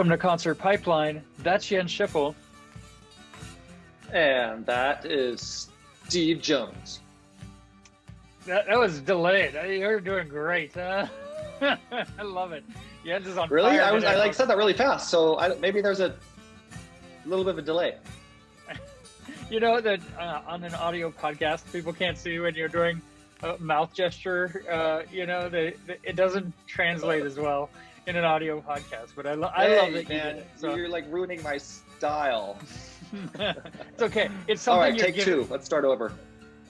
Welcome to Concert Pipeline. That's Jens Schiffel. And that is Steve Jones. That was delayed. You're doing great. I love it. Jens is on Really? fire. I said that really fast, so maybe there's a little bit of a delay. You know that on an audio podcast, people can't see when you're doing a mouth gesture. It doesn't translate as well in an audio podcast. But I love it, man. You're like ruining my style. It's okay. It's something. All right, take two. Let's start over.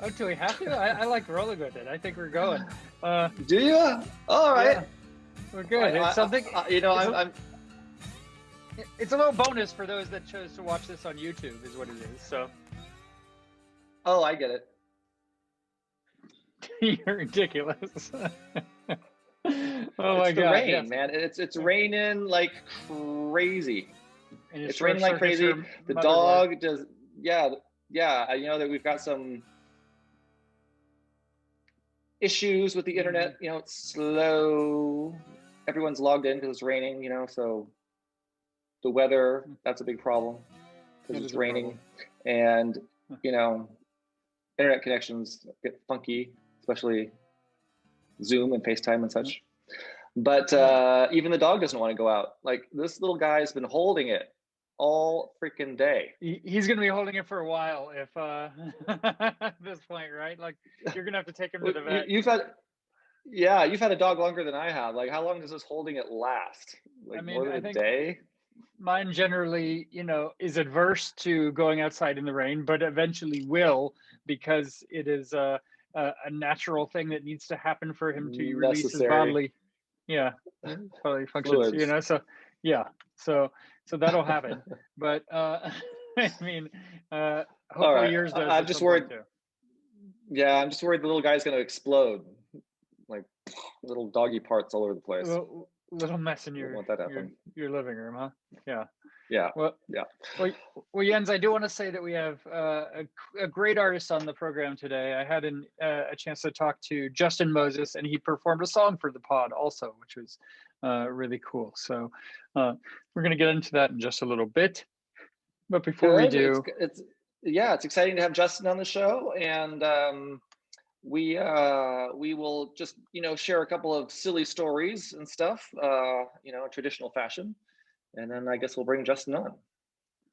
Oh, do we have to? I like rolling with it. I think we're going. Do you? All right. Yeah, we're good. It's something. It's a little bonus for those that chose to watch this on YouTube, is what it is. So. Oh, I get it. You're ridiculous. Oh my God! Rain, yes. Man. It's raining like crazy. It's raining like crazy. The dog does. Yeah. You know that we've got some issues with the internet. You know, it's slow. Everyone's logged in because it's raining. You know, so the weather, that's a big problem because it's raining, and you know, internet connections get funky, especially Zoom and FaceTime and such. But even the dog doesn't want to go out. Like, this little guy's been holding it all freaking day. He's going to be holding it for a while if at this point, right? Like, you're going to have to take him to the vet. You've had a dog longer than I have. Like, how long does this holding it last? Like, more than a day? Mine generally, is adverse to going outside in the rain, but eventually will, because it is a natural thing that needs to happen for him to release his bodily, bodily functions. Fluids. So that'll happen. But I mean, hopefully yours does. I'm just worried. Yeah, I'm just worried the little guy's going to explode, like little doggy parts all over the place. Little mess in your living room, huh? Yeah. Well, Jens, I do want to say that we have a great artist on the program today. I had a chance to talk to Justin Moses, and he performed a song for the pod also, which was really cool. So we're going to get into that in just a little bit. But before we do, it's exciting to have Justin on the show, and we will just share a couple of silly stories and stuff, traditional fashion, and then I guess we'll bring Justin on.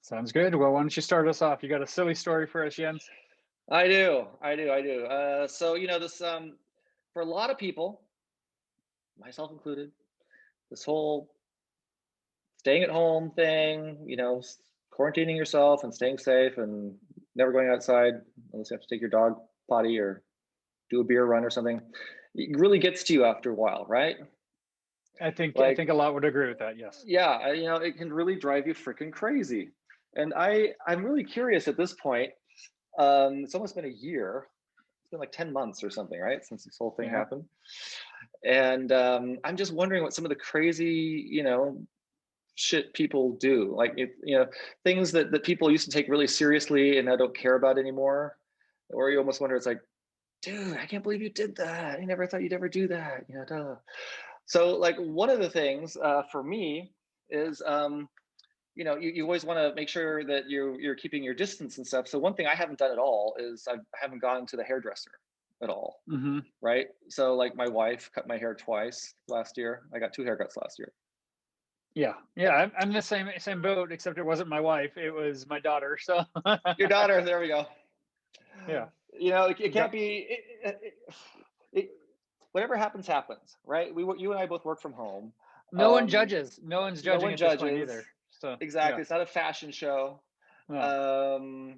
Sounds good. Well, why don't you start us off? You got a silly story for us, Jens? I do. So this for a lot of people, myself included, this whole staying at home thing, quarantining yourself and staying safe and never going outside unless you have to take your dog potty or do a beer run or something, it really gets to you after a while, right? I think a lot would agree with that. Yes. Yeah, it can really drive you freaking crazy. And I'm really curious at this point. It's almost been a year. It's been like 10 months or something, right, since this whole thing happened. And I'm just wondering what some of the crazy, shit people do, like things that people used to take really seriously and now don't care about anymore. Or you almost wonder, it's like, dude, I can't believe you did that. I never thought you'd ever do that. Duh. So like one of the things for me is, you always want to make sure that you're keeping your distance and stuff. So one thing I haven't done at all is I haven't gone to the hairdresser at all. Mm-hmm. Right? So like my wife cut my hair twice last year. I got 2 haircuts last year. Yeah. I'm the same boat, except it wasn't my wife. It was my daughter. So your daughter. There we go. Yeah. It can't be. Whatever happens, right? You and I both work from home. No one judges. No one's judging at this point either. So exactly, yeah. It's not a fashion show. No.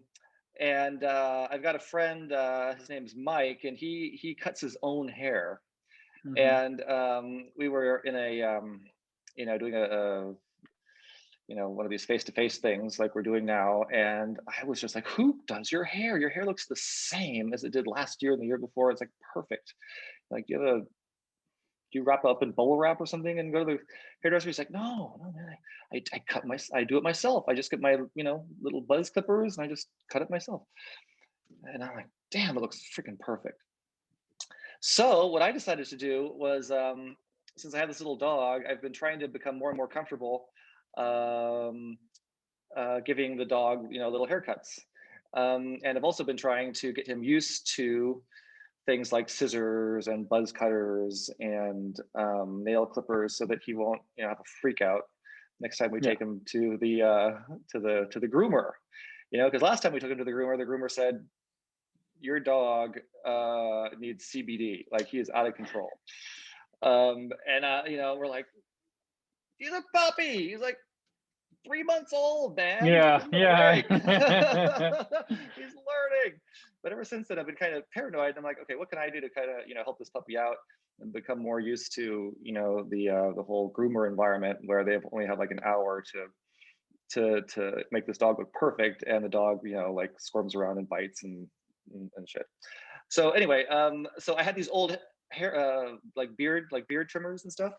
And I've got a friend. His name's Mike, and he cuts his own hair. Mm-hmm. And we were in a doing a one of these face-to-face things like we're doing now. And I was just like, who does your hair? Your hair looks the same as it did last year and the year before. It's like perfect. Like, do you wrap up in bubble wrap or something and go to the hairdresser? He's like, no, man, I do it myself. I just get my, little buzz clippers and I just cut it myself. And I'm like, damn, it looks freaking perfect. So what I decided to do was, since I have this little dog, I've been trying to become more and more comfortable giving the dog, little haircuts. And I've also been trying to get him used to things like scissors and buzz cutters and nail clippers, so that he won't, have a freak out next time we take him to the groomer. Because last time we took him to the groomer said, your dog needs CBD, like he is out of control. And we're like, he's a puppy. He's like 3 months old, man. Yeah. He's learning. But ever since then, I've been kind of paranoid. I'm like, okay, what can I do to kind of, help this puppy out and become more used to, the whole groomer environment, where they only have like an hour to make this dog look perfect, and the dog, like squirms around and bites and shit. So anyway, so I had these old hair, like beard trimmers and stuff.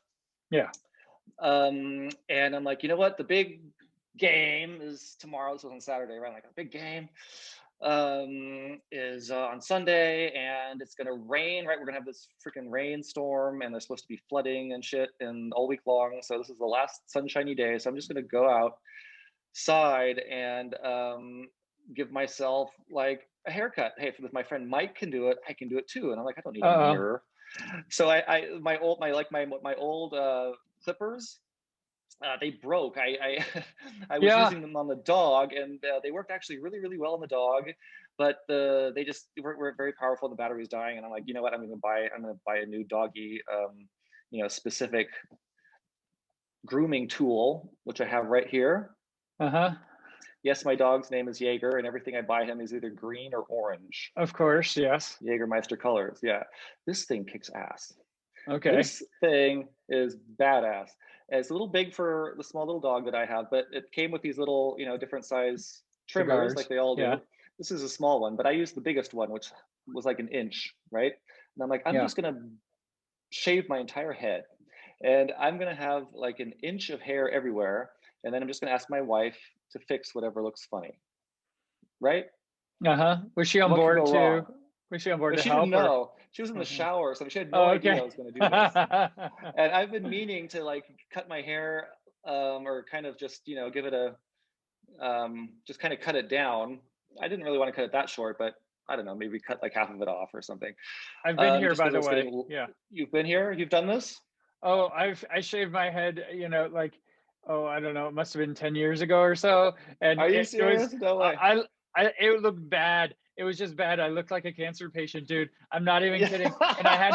Yeah. And I'm like, you know what? The big game is tomorrow. This was on Saturday, right? Like, a big game is on Sunday, and it's gonna rain, right? We're gonna have this freaking rainstorm, and there's supposed to be flooding and shit and all week long. So this is the last sunshiny day. So I'm just gonna go outside and give myself like a haircut. Hey, if my friend Mike can do it, I can do it too. And I'm like, I don't need a mirror. So my old clippers, they broke. I was using them on the dog, and they worked actually really, really well on the dog, but they just weren't very powerful. The battery's dying, and I'm like, you know what? I'm gonna buy a new doggy, specific grooming tool, which I have right here. Yes, my dog's name is Jaeger, and everything I buy him is either green or orange. Of course, yes. Jägermeister colors. Yeah, this thing kicks ass. Okay. This thing is badass. And it's a little big for the small little dog that I have, but it came with these little, different size trimmers, cigars, like they all do. Yeah. This is a small one, but I used the biggest one, which was like an inch, right? And I'm like, I'm just gonna shave my entire head, and I'm gonna have like an inch of hair everywhere, and then I'm just gonna ask my wife to fix whatever looks funny, right? Was she on board too? Was she on board to she help? Didn't know. She was in the shower, so she had no idea I was going to do this. And I've been meaning to like cut my hair, or kind of just give it a, just kind of cut it down. I didn't really want to cut it that short, but I don't know, maybe cut like half of it off or something. I've been here, by the way. You've been here? You've done this? Oh, I shaved my head, like, I don't know, it must have been 10 years ago or so. And are you serious? No way. It looked bad. It was just bad. I looked like a cancer patient, dude. I'm not even kidding. And I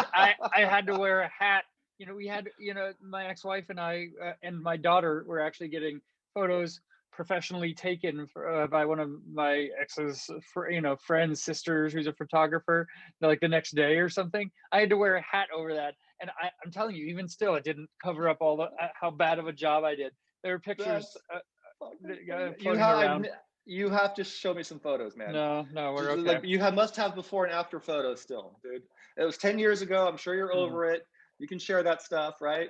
had to wear a hat. We had, my ex-wife and I and my daughter were actually getting photos professionally taken by one of my ex's, friends, sisters, who's a photographer, like the next day or something. I had to wear a hat over that. And I'm telling you, even still, it didn't cover up all the how bad of a job I did. There were pictures floating around. You have to show me some photos, man. No, we're okay. Like, you must have before and after photos still, dude. It was 10 years ago. I'm sure you're over it. You can share that stuff, right?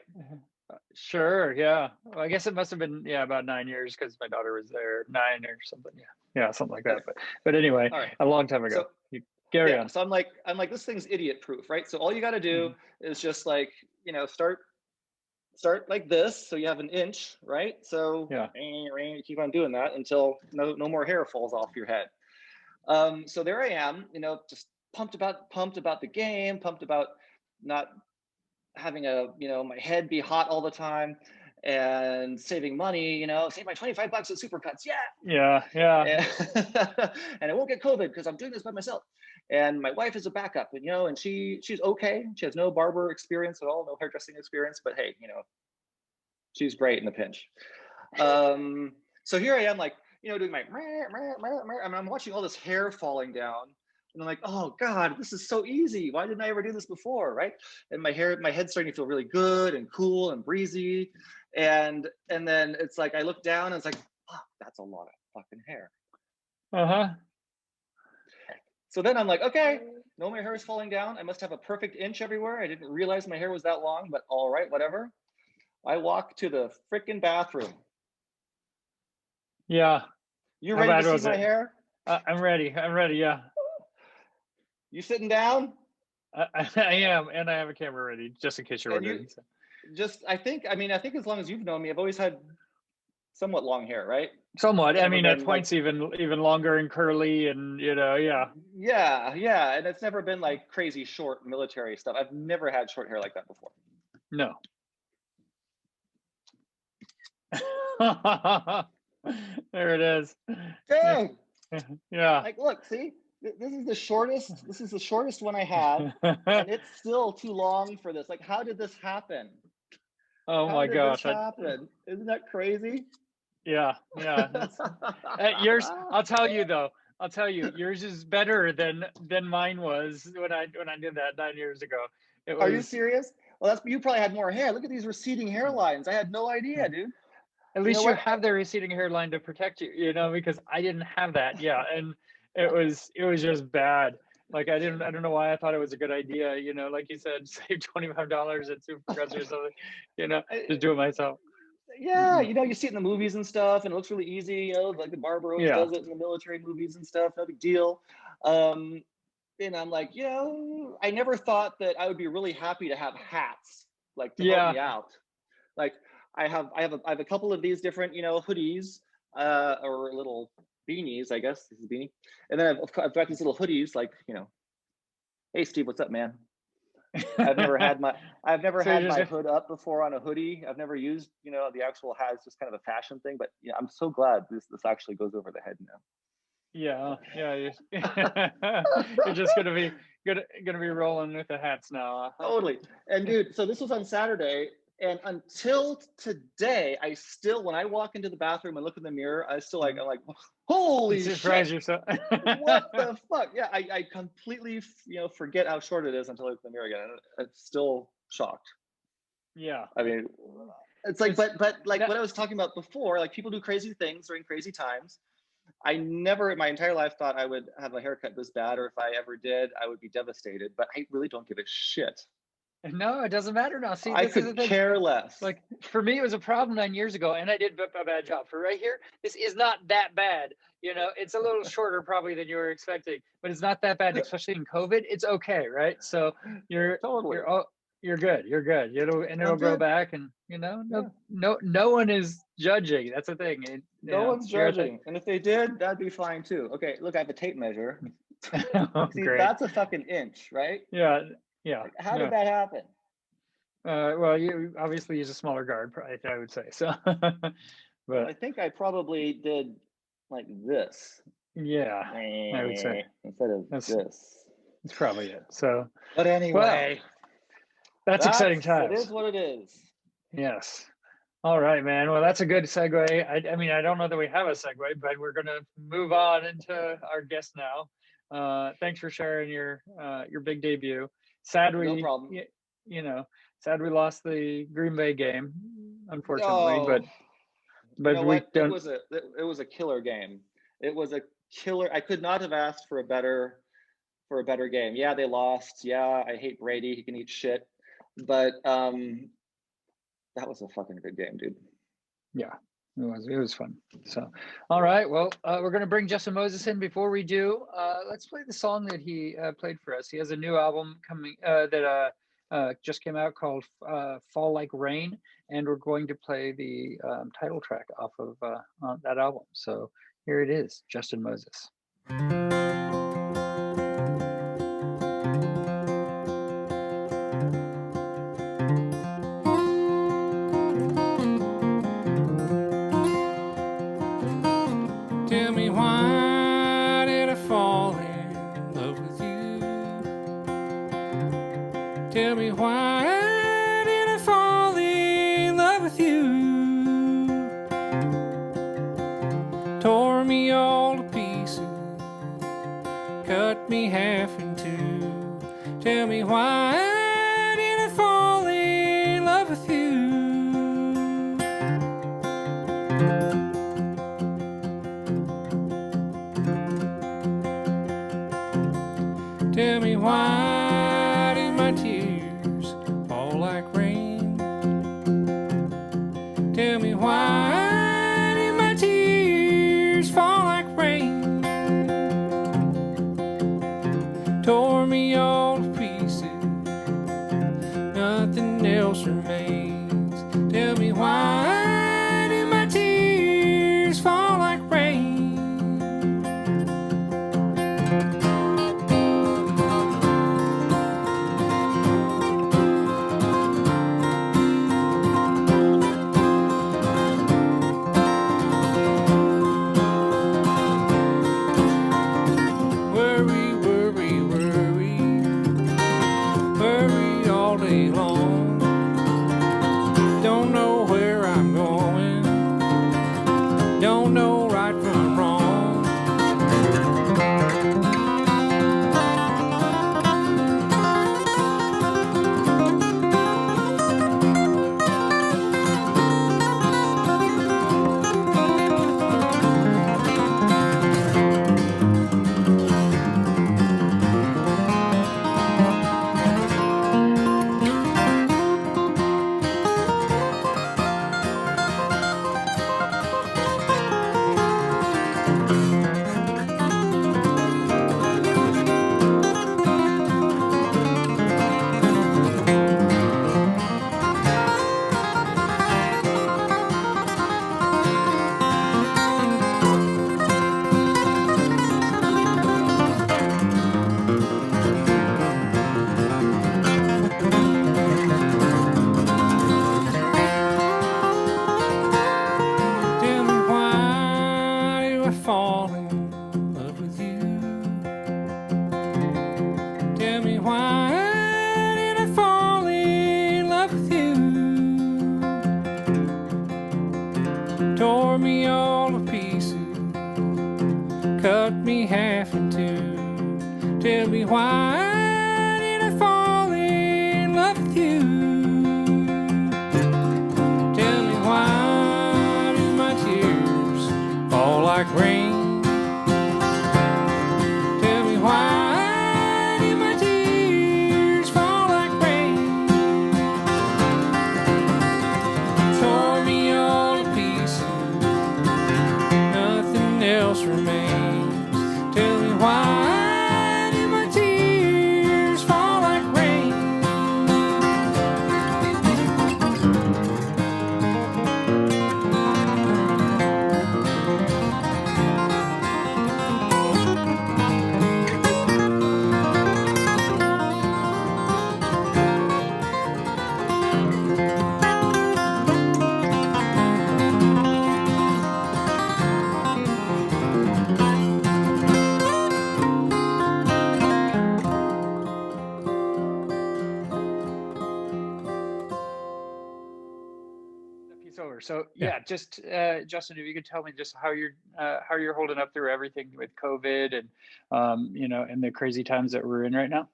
Sure, yeah. Well, I guess it must have been, about 9 years, because my daughter was there 9 or something. Yeah, something like that. But anyway, a long time ago. So, carry on. So I'm like, this thing's idiot proof, right? So all you got to do is just like, start like this, so you have an inch, right? So keep on doing that until no more hair falls off your head. So there I am, just pumped about the game, pumped about not having my head be hot all the time, and saving money, save my $25 at Supercuts. Yeah. And I won't get COVID because I'm doing this by myself. And my wife is a backup, and she's okay. She has no barber experience at all, no hairdressing experience, but hey, she's great in the pinch. So here I am, like, doing my, and I'm watching all this hair falling down, and I'm like, oh God, this is so easy. Why didn't I ever do this before, right? And my head's starting to feel really good and cool and breezy. And then it's like, I look down and it's like, fuck, that's a lot of fucking hair. So then I'm like, okay, no, my hair is falling down. I must have a perfect inch everywhere. I didn't realize my hair was that long, but all right, whatever. I walk to the freaking bathroom. Yeah. You ready to see my hair? I'm ready. Yeah. You sitting down? I am, and I have a camera ready, just in case you're wondering. I think as long as you've known me, I've always had somewhat long hair, right? Somewhat. I mean, at points like, even longer and curly, and yeah. And it's never been like crazy short military stuff. I've never had short hair like that before. No. There it is. Dang. Yeah. Like, look, see, this is the shortest. This is the shortest one I have, and it's still too long for this. Like, how did this happen? Oh my gosh! How did this happen? Isn't that crazy? Yeah. Yours. I'll tell you though. Yours is better than mine was when I did that 9 years ago. Are you serious? Well, you probably had more hair. Look at these receding hairlines. I had no idea, dude. At least you have the receding hairline to protect you, because I didn't have that. Yeah, and it was just bad. Like I don't know why I thought it was a good idea. Like you said, save $25 at Supercuts or something. Just do it myself. Yeah, you see it in the movies and stuff, and it looks really easy. Like the barber always does it in the military movies and stuff. No big deal. And I'm like, I never thought that I would be really happy to have hats, like to help me out. Like I have a couple of these different, hoodies, or little beanies, I guess. This is a beanie. And then I've got these little hoodies, like, hey Steve, what's up, man? I've never had my hood up before on a hoodie. I've never used, the actual hat. It's just kind of a fashion thing, but I'm so glad this actually goes over the head now. Yeah. You're just gonna be rolling with the hats now. Totally. And dude, so this was on Saturday, and until today, I still, when I walk into the bathroom and look in the mirror, I'm like, holy shit! Surprise yourself. What the fuck? Yeah, I completely, forget how short it is until I look in the mirror again. I'm still shocked. Yeah. I mean, it's like, but like what I was talking about before, like people do crazy things during crazy times. I never in my entire life thought I would have a haircut this bad, or if I ever did, I would be devastated. But I really don't give a shit. No, it doesn't matter now. See, I could care less. Like for me, it was a problem 9 years ago, and I did a bad job. For right here, this is not that bad. It's a little shorter probably than you were expecting, but it's not that bad, especially in COVID. It's okay, right? So you're good. It'll grow back, and no one is judging. That's the thing. No one's judging, and if they did, that'd be fine too. Okay, look, I have a tape measure. See, that's a fucking inch, right? Yeah. Like, how did that happen? Well, you obviously use a smaller guard, I would say. So, but I think I probably did like this. Yeah, I would say instead of this. That's probably it. So, but anyway, that's exciting times. It is what it is. Yes. All right, man. Well, that's a good segue. I mean, I don't know that we have a segue, but we're going to move on into our guest now. Thanks for sharing your big debut. Sad we lost the Green Bay game, unfortunately. But it was a killer game. It was a killer. I could not have asked for a better game. Yeah, they lost. Yeah, I hate Brady. He can eat shit. But that was a fucking good game, dude. Yeah, it was fun. So, all right. Well, we're gonna bring Justin Moses in. Before we do, let's play the song that he played for us. He has a new album coming that just came out called "Fall Like Rain," and we're going to play the title track off of that album. So here it is, Justin Moses. Tell me, why did I fall in love with you? Tell me, why did I fall in love with you? Tore me all to pieces, cut me half in two. Tell me, why did I fall in love with you? Tell me, why did my tears fall like rain? Tell me, why did my tears fall like rain? Tore me all to pieces, nothing else remains. Tell me, why did my tears Worry, worry, worry, worry all day long. Don't know where I'm going, don't know right from wrong. Tell me why do I fall in love with you? Tell me why did I fall in love with you? Tore me all to pieces, cut me half in two. Tell me why did I fall in love with you? Tell me why do my tears fall like rain? Tell me why do my tears fall like rain? Tore me all to pieces, nothing else remains. Tell me why do my tears fall like rain? Piece over. So yeah, just Justin, if you could tell me just how you're holding up through everything with COVID and and the crazy times that we're in right now.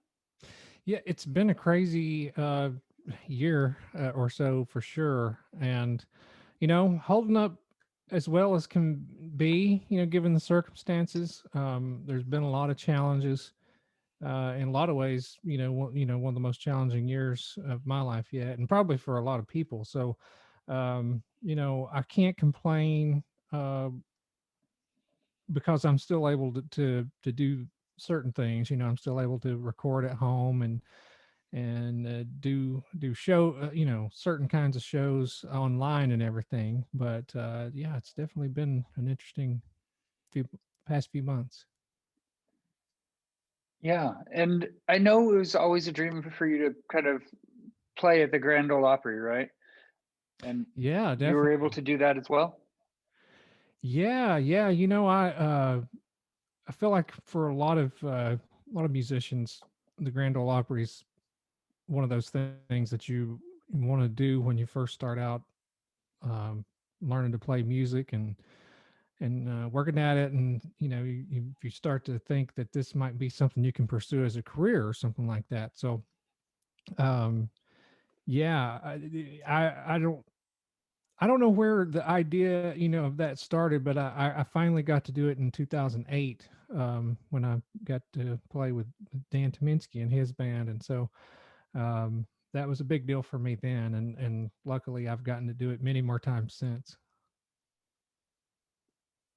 Yeah, it's been a crazy year or so for sure, and holding up as well as can be. Given the circumstances, there's been a lot of challenges. In a lot of ways, one of the most challenging years of my life yet, and probably for a lot of people. So, I can't complain because I'm still able to do certain things. I'm still able to record at home and do show certain kinds of shows online and everything. But yeah, it's definitely been an interesting past few months. Yeah, and I know it was always a dream for you to kind of play at the Grand Ole Opry, right? And yeah, definitely. You were able to do that as well. Yeah. I feel like for a lot of musicians, the Grand Ole Opry is one of those things that you want to do when you first start out learning to play music and working at it, and you start to think that this might be something you can pursue as a career or something like that. So, yeah, I don't know where the idea, of that started, but I finally got to do it in 2008 when I got to play with Dan Tominski and his band, and so that was a big deal for me then, and luckily I've gotten to do it many more times since.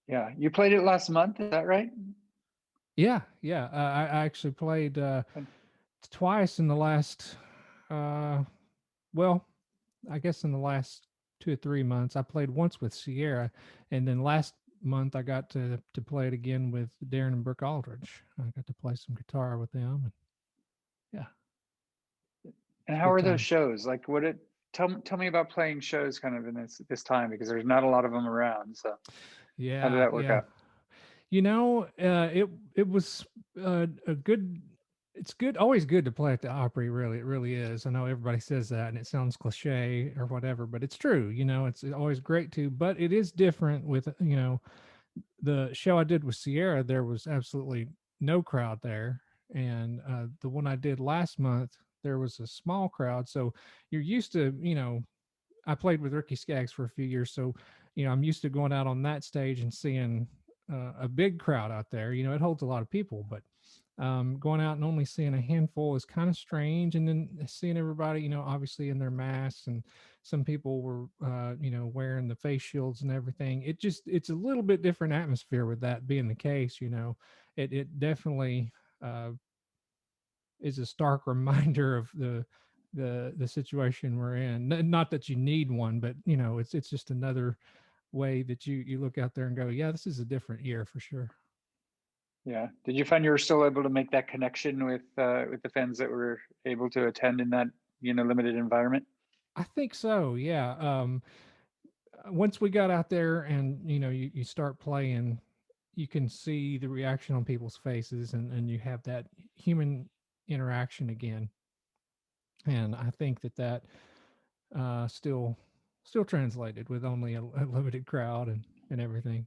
Yeah, you played it last month, is that right? Yeah. I actually played twice in the last, well, I guess in the last 2 or 3 months. I played once with Sierra, and then last month I got to play it again with Darren and Brooke Aldridge. I got to play some guitar with them, and yeah. And how are those shows? Like, tell me about playing shows kind of in this time, because there's not a lot of them around. So yeah, how did that work out? It was a good. It's good, always good to play at the Opry. Really, it really is. I know everybody says that, and it sounds cliche or whatever, but it's true. It's always great to. But it is different with the show I did with Sierra. There was absolutely no crowd there, and the one I did last month, there was a small crowd. So you're used to, I played with Ricky Skaggs for a few years, so I'm used to going out on that stage and seeing a big crowd out there. It holds a lot of people, but going out and only seeing a handful is kind of strange. And then seeing everybody, obviously in their masks, and some people were, wearing the face shields and everything. It's a little bit different atmosphere with that being the case. It definitely is a stark reminder of the situation we're in. Not that you need one, but it's just another way that you look out there and go, yeah, this is a different year for sure. Yeah. Did you find you were still able to make that connection with the fans that were able to attend in that limited environment? I think so. Yeah. Once we got out there and you start playing, you can see the reaction on people's faces, and you have that human interaction again. And I think that still translated with only a limited crowd and everything.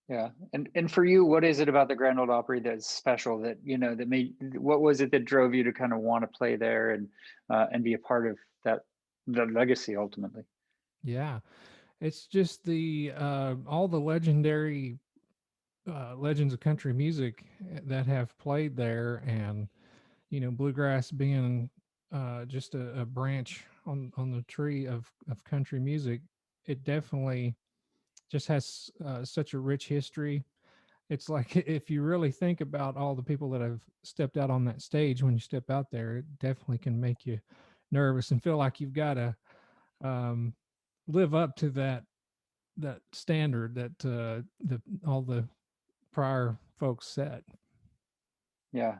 Yeah. And for you, what is it about the Grand Ole Opry that's special, that what was it that drove you to kind of want to play there and be a part of the legacy ultimately? Yeah, it's just all the legendary legends of country music that have played there, and bluegrass being just a branch on the tree of country music. It definitely just has such a rich history. It's like if you really think about all the people that have stepped out on that stage, when you step out there, it definitely can make you nervous and feel like you've got to um, live up to that standard that all the prior folks set. Yeah.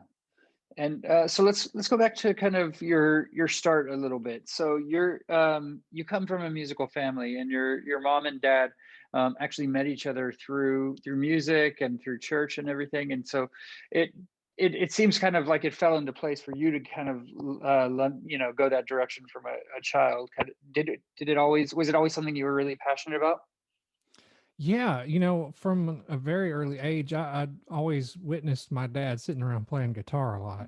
And so let's go back to kind of your start a little bit. So you come from a musical family, and your mom and dad actually met each other through music and through church and everything. And so it seems kind of like it fell into place for you to kind of go that direction from a child. Was it always something you were really passionate about? Yeah, from a very early age, I always witnessed my dad sitting around playing guitar a lot,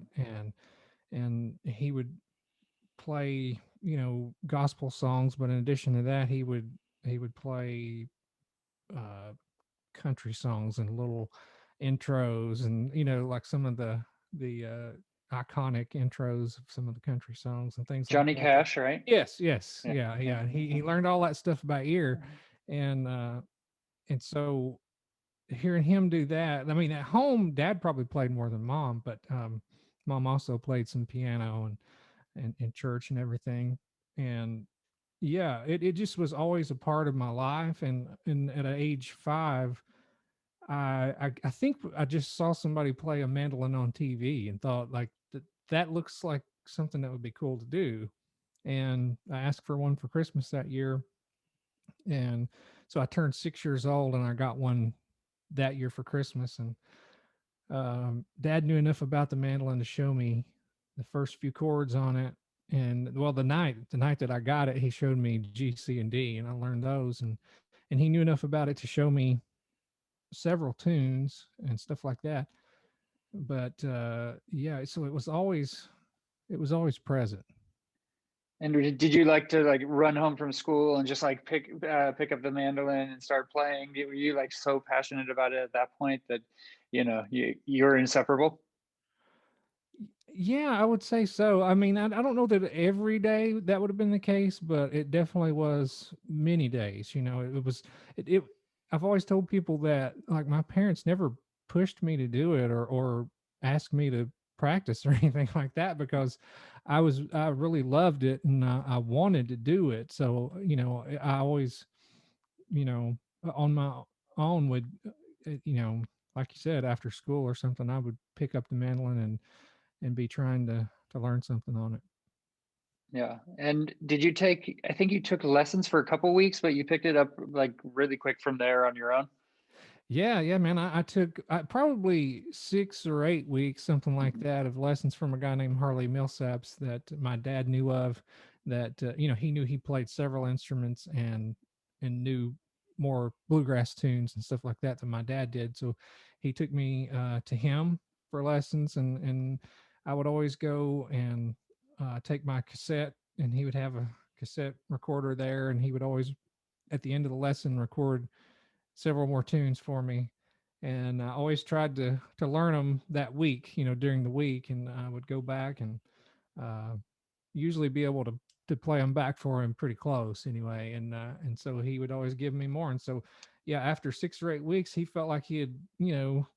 and he would play, gospel songs, but in addition to that, he would play uh, country songs and little intros, and like some of the iconic intros of some of the country songs and things Johnny like that. Cash, right? Yes, yeah. He learned all that stuff by ear, and so hearing him do that, I mean, at home, Dad probably played more than Mom, but Mom also played some piano and in church and everything. And yeah, it just was always a part of my life. And at age 5, I think I just saw somebody play a mandolin on TV and thought, like, that looks like something that would be cool to do. And I asked for one for Christmas that year. And so I turned 6 years old, and I got one that year for Christmas. And Dad knew enough about the mandolin to show me the first few chords on it. And well, the night that I got it, he showed me G, C, and D, and I learned those. And he knew enough about it to show me several tunes and stuff like that. But yeah, so it was always present. And did you like to like run home from school and just like pick up the mandolin and start playing? Were you like so passionate about it at that point that you're inseparable? Yeah, I would say so. I mean, I don't know that every day that would have been the case, but it definitely was many days. It was it. I've always told people that, like, my parents never pushed me to do it or asked me to practice or anything like that, because I really loved it, and I wanted to do it. So I always, you know on my on would, like you said, after school or something, I would pick up the mandolin and be trying to learn something on it. Yeah. And did you take, I think you took lessons for a couple weeks, but you picked it up like really quick from there on your own? Yeah, man. I took probably 6 or 8 weeks, something like that, of lessons from a guy named Harley Millsaps that my dad knew of. That he knew he played several instruments and knew more bluegrass tunes and stuff like that than my dad did. So he took me to him for lessons, and I would always go and take my cassette, and he would have a cassette recorder there, and he would always at the end of the lesson record several more tunes for me. And I always tried to learn them that week, during the week, and I would go back and uh, usually be able to play them back for him pretty close anyway. And so he would always give me more. And so, yeah, after 6 or 8 weeks, he felt like he had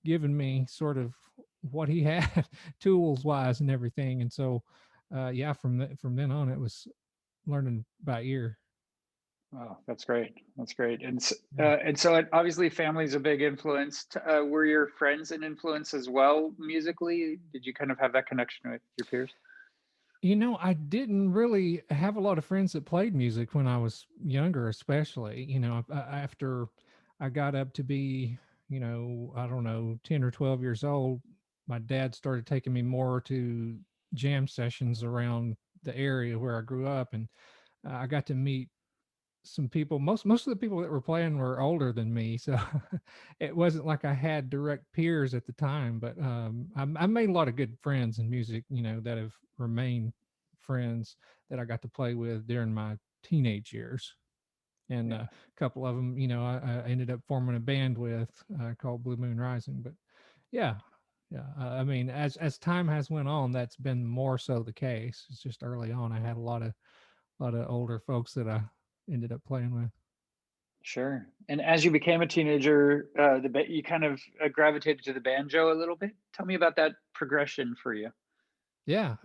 given me sort of what he had tools wise and everything. And so, yeah, from then on, it was learning by ear. Oh, that's great. That's great. And so obviously family's a big influence. Were your friends an influence as well musically? Did you kind of have that connection with your peers? I didn't really have a lot of friends that played music when I was younger, especially, after I got up to be, I don't know, 10 or 12 years old, my dad started taking me more to jam sessions around the area where I grew up. And I got to meet some people. Most of the people that were playing were older than me, so it wasn't like I had direct peers at the time. But I made a lot of good friends in music, that have remained friends that I got to play with during my teenage years. And a couple of them, I ended up forming a band with called Blue Moon Rising. But yeah, I mean, as time has went on, that's been more so the case. It's just early on, I had a lot of older folks that I ended up playing with. Sure. And as you became a teenager, you kind of gravitated to the banjo a little bit. Tell me about that progression for you. Yeah,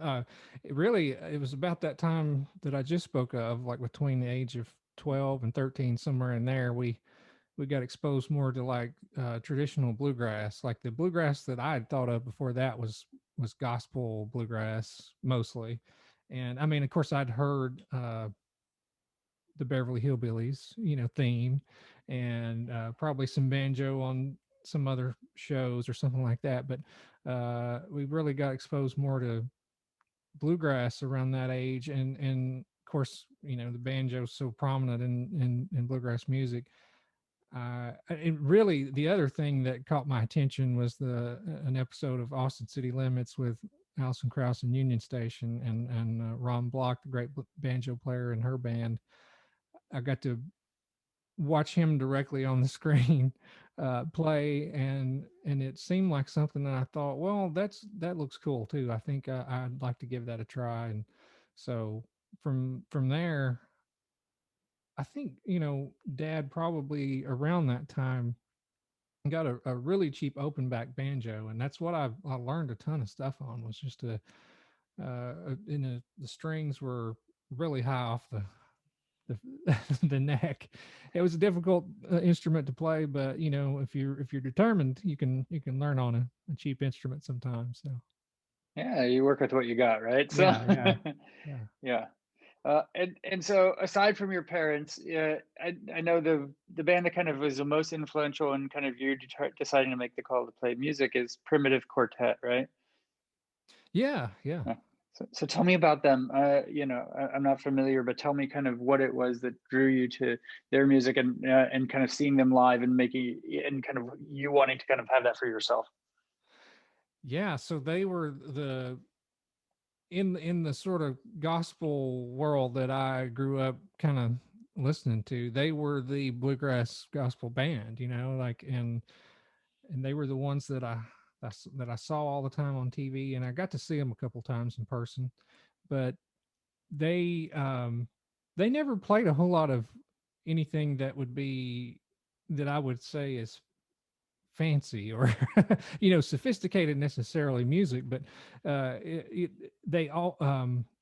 it was about that time that I just spoke of, like between the age of 12 and 13, somewhere in there. We got exposed more to like traditional bluegrass. Like the bluegrass that I had thought of before that was gospel bluegrass mostly. And I mean, of course, I'd heard the Beverly Hillbillies, theme, and probably some banjo on some other shows or something like that. But we really got exposed more to bluegrass around that age, and of course, the banjo's so prominent in bluegrass music. And really, the other thing that caught my attention was an episode of Austin City Limits with Alison Krauss and Union Station, and Ron Block, the great banjo player, and her band. I got to watch him directly on the screen play, and it seemed like something that I thought, well, that looks cool too. I think I'd like to give that a try. And so from there, I think Dad probably around that time got a really cheap open back banjo, and that's what I learned a ton of stuff on. Was just the strings were really high off the the neck. It was a difficult instrument to play, but if you're determined, you can learn on a cheap instrument sometimes. So yeah, you work with what you got, right? So yeah. yeah. And so aside from your parents, I know the band that kind of was the most influential in kind of you deciding to make the call to play music is Primitive Quartet, right? Yeah. So tell me about them. I'm not familiar, but tell me kind of what it was that drew you to their music, and kind of seeing them live and making, and kind of you wanting to kind of have that for yourself. Yeah, so they were in the sort of gospel world that I grew up kind of listening to. They were the bluegrass gospel band, like, and they were the ones that I saw all the time on TV, and I got to see them a couple times in person. But they they never played a whole lot of anything that I would say is fancy or sophisticated necessarily music. But they all,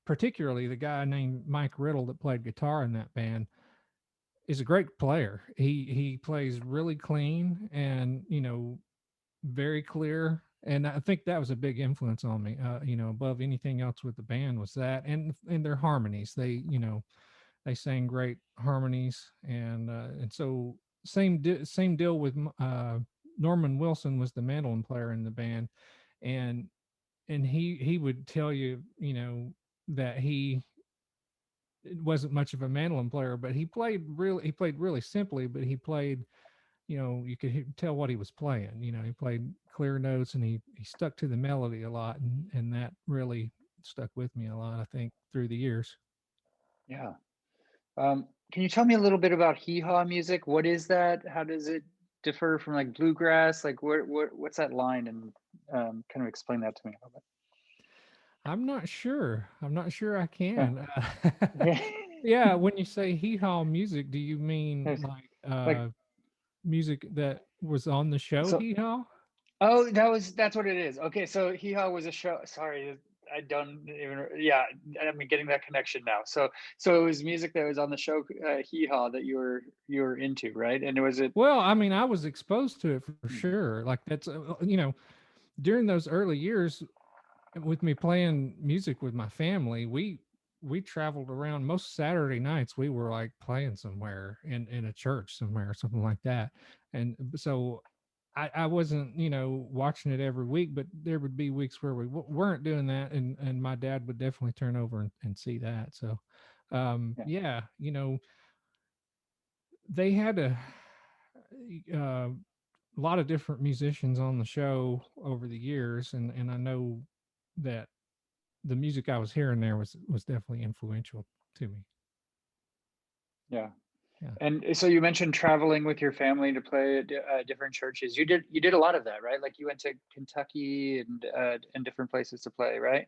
particularly the guy named Mike Riddle that played guitar in that band, is a great player. He plays really clean and, very clear. And I think that was a big influence on me. Above anything else with the band was that, and their harmonies. They sang great harmonies, and so same deal with Norman Wilson was the mandolin player in the band, and he would tell you, that he wasn't much of a mandolin player, but he played really simply, but he played, you could tell what he was playing. He played clear notes, and he stuck to the melody a lot, and that really stuck with me a lot, I think, through the years. Yeah. Can you tell me a little bit about hee haw music? What is that? How does it differ from like bluegrass? Like what's that line? And kind of explain that to me a little bit. I'm not sure. I Yeah. can. Yeah, when you say hee haw music, do you mean like music that was on the show so, Hee Haw? Oh, that's what it is. Okay, so Hee Haw was a show. Sorry, I don't even. Yeah, I'm getting that connection now. So it was music that was on the show Hee Haw that you were into, right? And was it? Well, I mean, I was exposed to it for Hmm. sure. Like that's during those early years with me playing music with my family, we traveled around. Most Saturday nights we were like playing somewhere in a church somewhere or something like that. And so I wasn't, watching it every week, but there would be weeks where we weren't doing that, and my dad would definitely turn over and see that. So, yeah, they had a lot of different musicians on the show over the years, and I know that the music I was hearing there was definitely influential to me. Yeah. Yeah. And so you mentioned traveling with your family to play at different churches. You did a lot of that, right? Like you went to Kentucky and different places to play, right?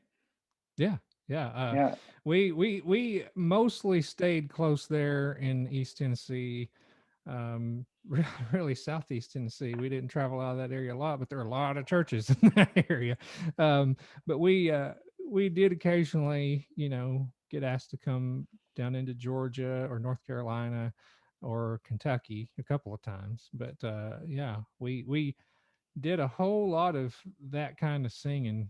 Yeah. Yeah. Yeah. We mostly stayed close there in East Tennessee, really Southeast Tennessee. We didn't travel out of that area a lot, but there are a lot of churches in that area. But we did occasionally, get asked to come down into Georgia or North Carolina or Kentucky a couple of times. But yeah, we did a whole lot of that kind of singing,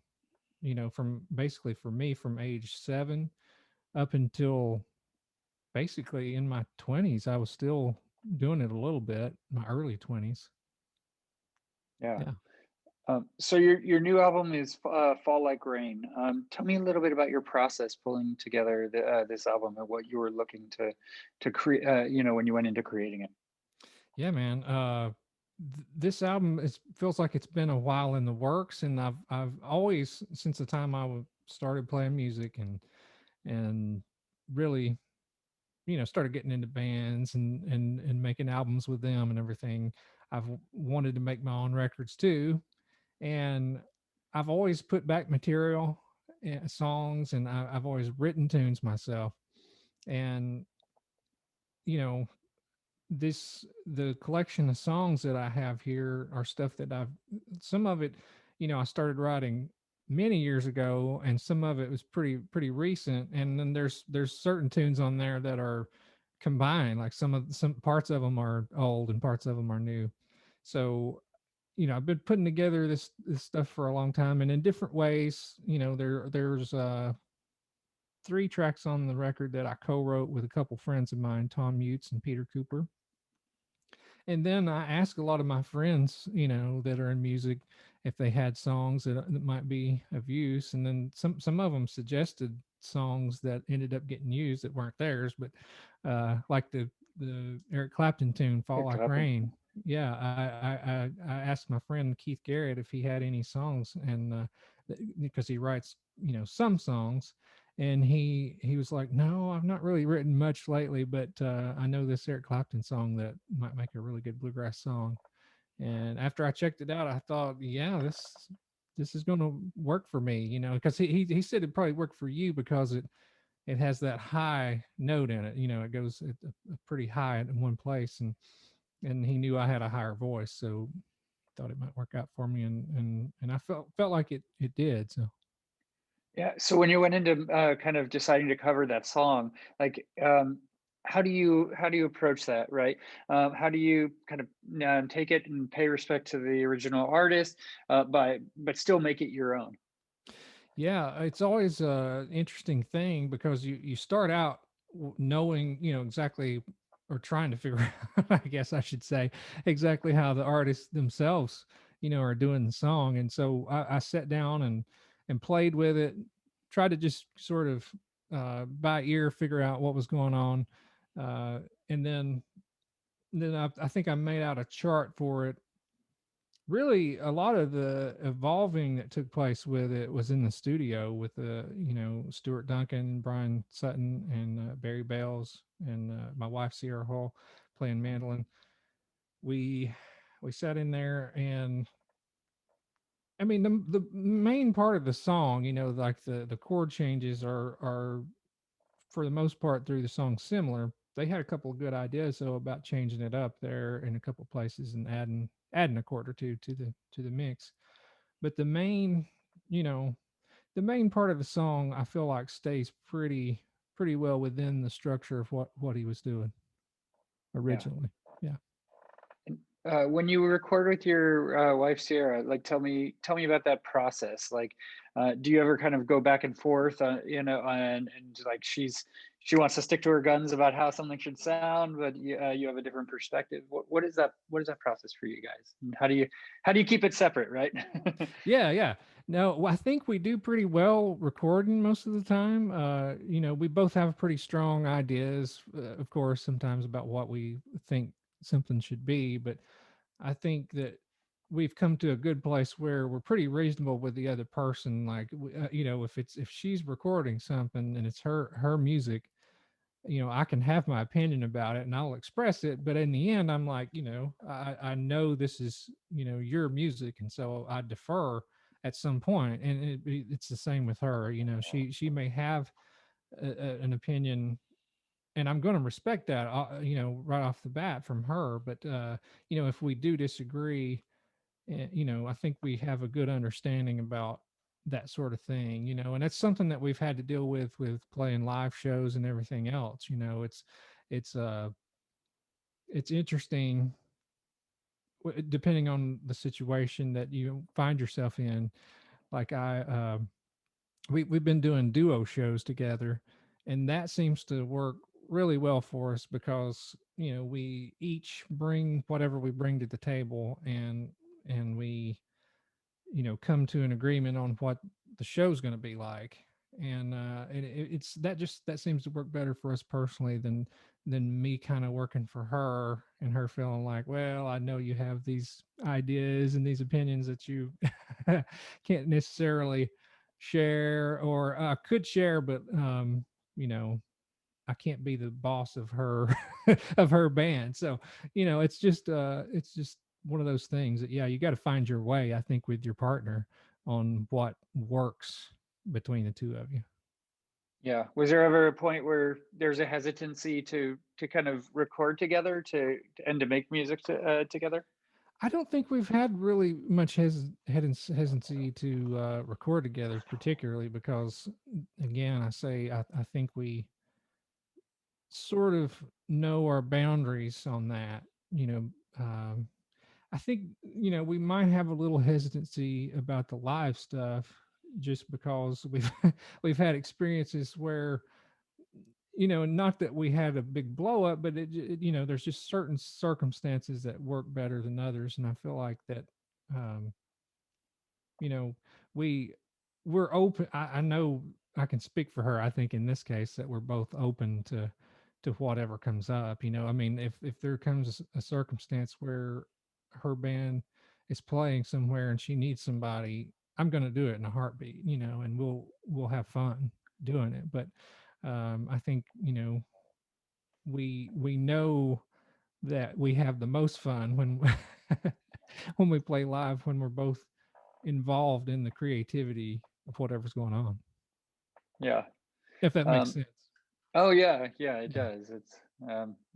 from basically for me from age 7 up until basically in my 20s. I was still doing it a little bit, my early 20s. Yeah. Yeah. So your new album is Fall Like Rain. Tell me a little bit about your process pulling together this album and what you were looking to create. When you went into creating it. Yeah, man. This album feels like it's been a while in the works, and I've always, since the time started playing music and really, started getting into bands and making albums with them and everything. I've wanted to make my own records too, and I've always put back material, songs, and I've always written tunes myself. And you know, the collection of songs that I have here are stuff that some of it, I started writing many years ago, and some of it was pretty recent. And then there's certain tunes on there that are combined, like some parts of them are old and parts of them are new. So I've been putting together this stuff for a long time, and in different ways. There's 3 tracks on the record that I co-wrote with a couple friends of mine, Tom Utes and Peter Cooper. And then I ask a lot of my friends, that are in music, if they had songs that might be of use. And then some of them suggested songs that ended up getting used that weren't theirs, but like the Eric Clapton tune "Fall Eric Like Clapton. Rain." Yeah, I asked my friend Keith Garrett if he had any songs, and because he writes some songs, and he was like, "No, I've not really written much lately, but I know this Eric Clapton song that might make a really good bluegrass song." And after I checked it out, I thought, "Yeah, this is going to work for me," because he said it probably worked for you because it has that high note in it. It goes pretty high in one place, and he knew I had a higher voice, so thought it might work out for me, and I felt like it did. So. Yeah. So when you went into kind of deciding to cover that song, like how do you approach that, right? How do you kind of take it and pay respect to the original artist, but still make it your own? Yeah, it's always a interesting thing because you start out knowing, exactly, or trying to figure out, I guess I should say, exactly how the artists themselves, are doing the song. And so I sat down and played with it, tried to just sort of by ear figure out what was going on, and then I think I made out a chart for it. Really, a lot of the evolving that took place with it was in the studio with Stuart Duncan, Brian Sutton, and Barry Bales, and my wife Sierra Hall playing mandolin. We we sat in there, and I mean the main part of the song, like the chord changes are for the most part through the song similar. They had a couple of good ideas though about changing it up there in a couple of places and adding a chord or two to the mix. But you know, the main part of the song I feel like stays pretty well within the structure of what he was doing Yeah. originally. Yeah. When you record with your wife Sierra, like tell me about that process. Like, do you ever kind of go back and forth, and like she wants to stick to her guns about how something should sound, but you have a different perspective. What is that? What is that process for you guys? And how do you keep it separate, right? Yeah. No, I think we do pretty well recording most of the time. We both have pretty strong ideas, of course, sometimes about what we think something should be, but I think that we've come to a good place where we're pretty reasonable with the other person. Like, if she's recording something and it's her music, I can have my opinion about it and I'll express it. But in the end, I'm like, I know this is, your music. And so I defer at some point. And it's the same with her. She may have an opinion, and I'm going to respect that, right off the bat from her. But, if we do disagree, I think we have a good understanding about that sort of thing, and that's something that we've had to deal with playing live shows and everything else. It's it's interesting depending on the situation that you find yourself in. Like we've been doing duo shows together, and that seems to work really well for us because we each bring whatever we bring to the table, and we come to an agreement on what the show's going to be like. And it's that seems to work better for us personally than me kind of working for her and her feeling like, well, I know you have these ideas and these opinions that you can't necessarily share, or could share, but you know I can't be the boss of her of her band. So, it's just one of those things that, yeah, you got to find your way, I think, with your partner on what works between the two of you. Yeah. Was there ever a point where there's a hesitancy to kind of record together and to make music together? I don't think we've had really much hesitancy to record together, particularly because, again, I think we sort of know our boundaries on that. You know, um, I think we might have a little hesitancy about the live stuff just because we've we've had experiences where not that we had a big blow up, but there's just certain circumstances that work better than others, and I feel like that um, you know we we're open. I know I can speak for her. I think in this case that we're both open to whatever comes up. I mean, if there comes a circumstance where her band is playing somewhere and she needs somebody, I'm going to do it in a heartbeat. And we'll have fun doing it. But I think we know that we have the most fun when when we play live, when we're both involved in the creativity of whatever's going on. Yeah. If that makes sense. Oh yeah, it does.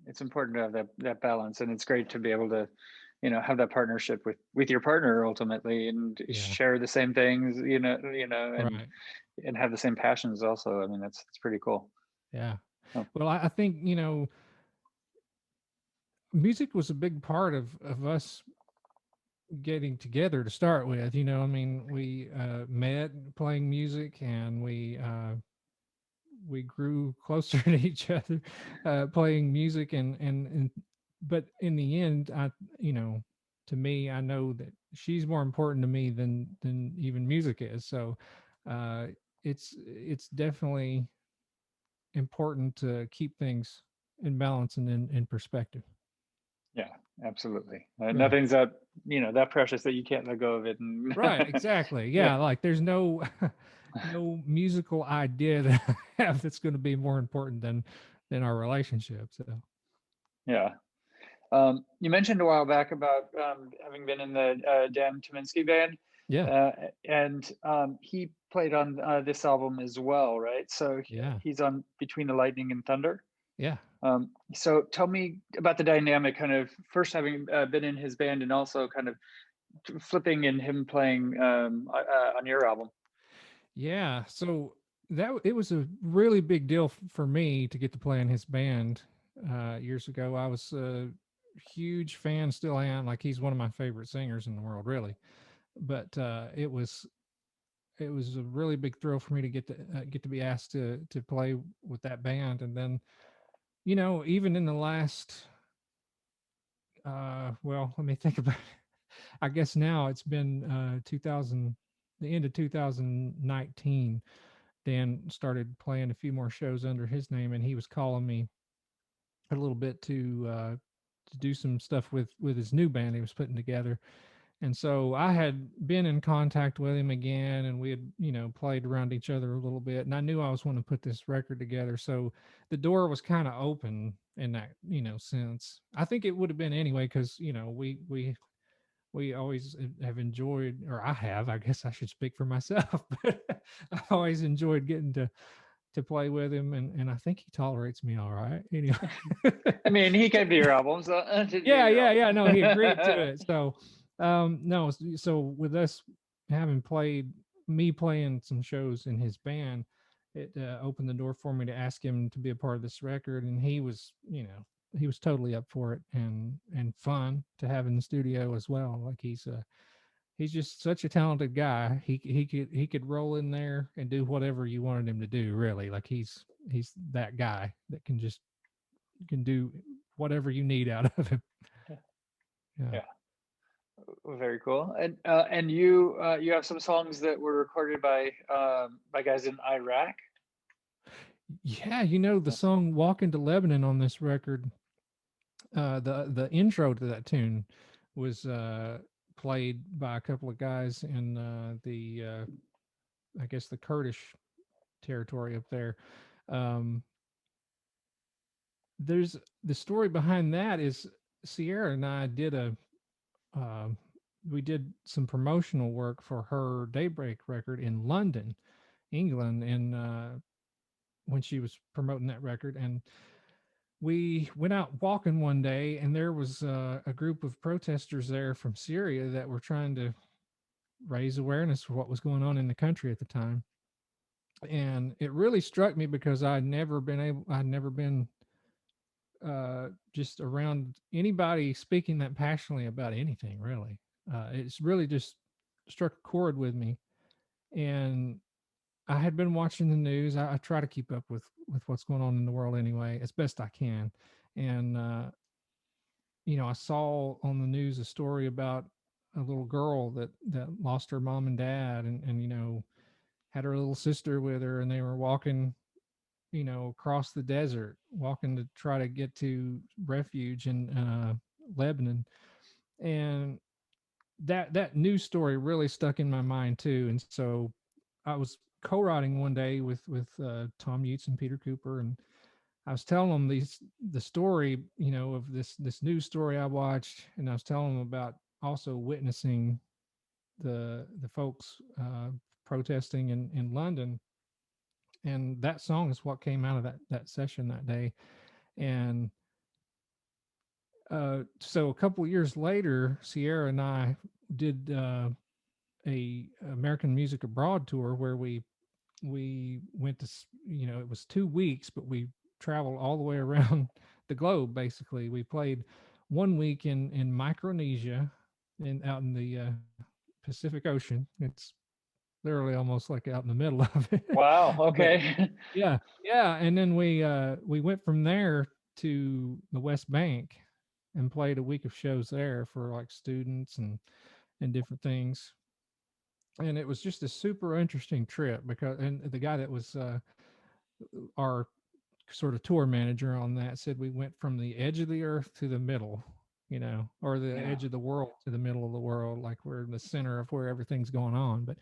It's important to have that balance, and it's great to be able to, have that partnership with your partner ultimately, and share the same things, and right. and have the same passions also. I mean, that's pretty cool. Yeah. Oh. Well, I think music was a big part of us getting together to start with. I mean, we met playing music, and we grew closer to each other playing music, and but in the end, to me, I know that she's more important to me than even music is. So uh it's definitely important to keep things in balance and in perspective. Yeah, absolutely. Right. Nothing's that that precious that you can't let go of it. Right, exactly. Yeah, like there's no no musical idea that I have that's going to be more important than our relationship. So Yeah. You mentioned a while back about having been in the Dan Tyminski band. yeah, And he played on this album as well, right? So yeah, he's on Between the Lightning and Thunder. yeah. So tell me about the dynamic, kind of first having been in his band, and also kind of flipping and him playing on your album. Yeah, so that it was a really big deal for me to get to play in his band years ago. I was a huge fan, still am. Like he's one of my favorite singers in the world, really. But it was a really big thrill for me to get to be asked to play with that band, and then even in the last well, let me think about it. I guess now it's been 2000, the end of 2019. Dan started playing a few more shows under his name, and he was calling me a little bit to do some stuff with his new band he was putting together. And so I had been in contact with him again, and we had played around each other a little bit, and I knew I was wanting to put this record together. So the door was kind of open in that sense. I think it would have been anyway, because we always have enjoyed, or I have, I guess I should speak for myself, but I always enjoyed getting to play with him, and I think he tolerates me all right. Anyway, I mean, he came to your albums. yeah. No, he agreed to it. So, no, so with us having played, me playing some shows in his band, it opened the door for me to ask him to be a part of this record, and he was totally up for it, and fun to have in the studio as well. Like he's just such a talented guy. He could roll in there and do whatever you wanted him to do, really. Like he's that guy that can do whatever you need out of him. Yeah. Very cool. And you have some songs that were recorded by guys in Iraq. Yeah, the song "Walk into Lebanon" on this record, the intro to that tune was played by a couple of guys in the I guess the Kurdish territory up there. Um, there's the story behind that is Sierra and I did we did some promotional work for her Daybreak record in London, England, and when she was promoting that record. And we went out walking one day, and there was a group of protesters there from Syria that were trying to raise awareness for what was going on in the country at the time. And it really struck me because I'd never been just around anybody speaking that passionately about anything, really. It's really just struck a chord with me. And I had been watching the news. I try to keep up with what's going on in the world anyway, as best I can. And I saw on the news a story about a little girl that lost her mom and dad, and had her little sister with her, and they were walking across the desert, walking to try to get to refuge in Lebanon. And that news story really stuck in my mind too. And so I was co-writing one day with Tom Utes and Peter Cooper, and I was telling them the story, of this news story I watched, and I was telling them about also witnessing the folks protesting in London. And that song is what came out of that session that day. And so a couple of years later, Sierra and I did a American Music Abroad tour where we went to, it was 2 weeks, but we traveled all the way around the globe. Basically, we played one week in Micronesia, out in the Pacific Ocean. It's literally almost like out in the middle of it. Wow. But Okay. yeah, and then we went from there to the West Bank and played a week of shows there for like students and different things. And it was just a super interesting trip because and the guy that was our sort of tour manager on that said we went from the edge of the earth to the middle, or the Yeah. edge of the world to the middle of the world, like we're in the center of where everything's going on. But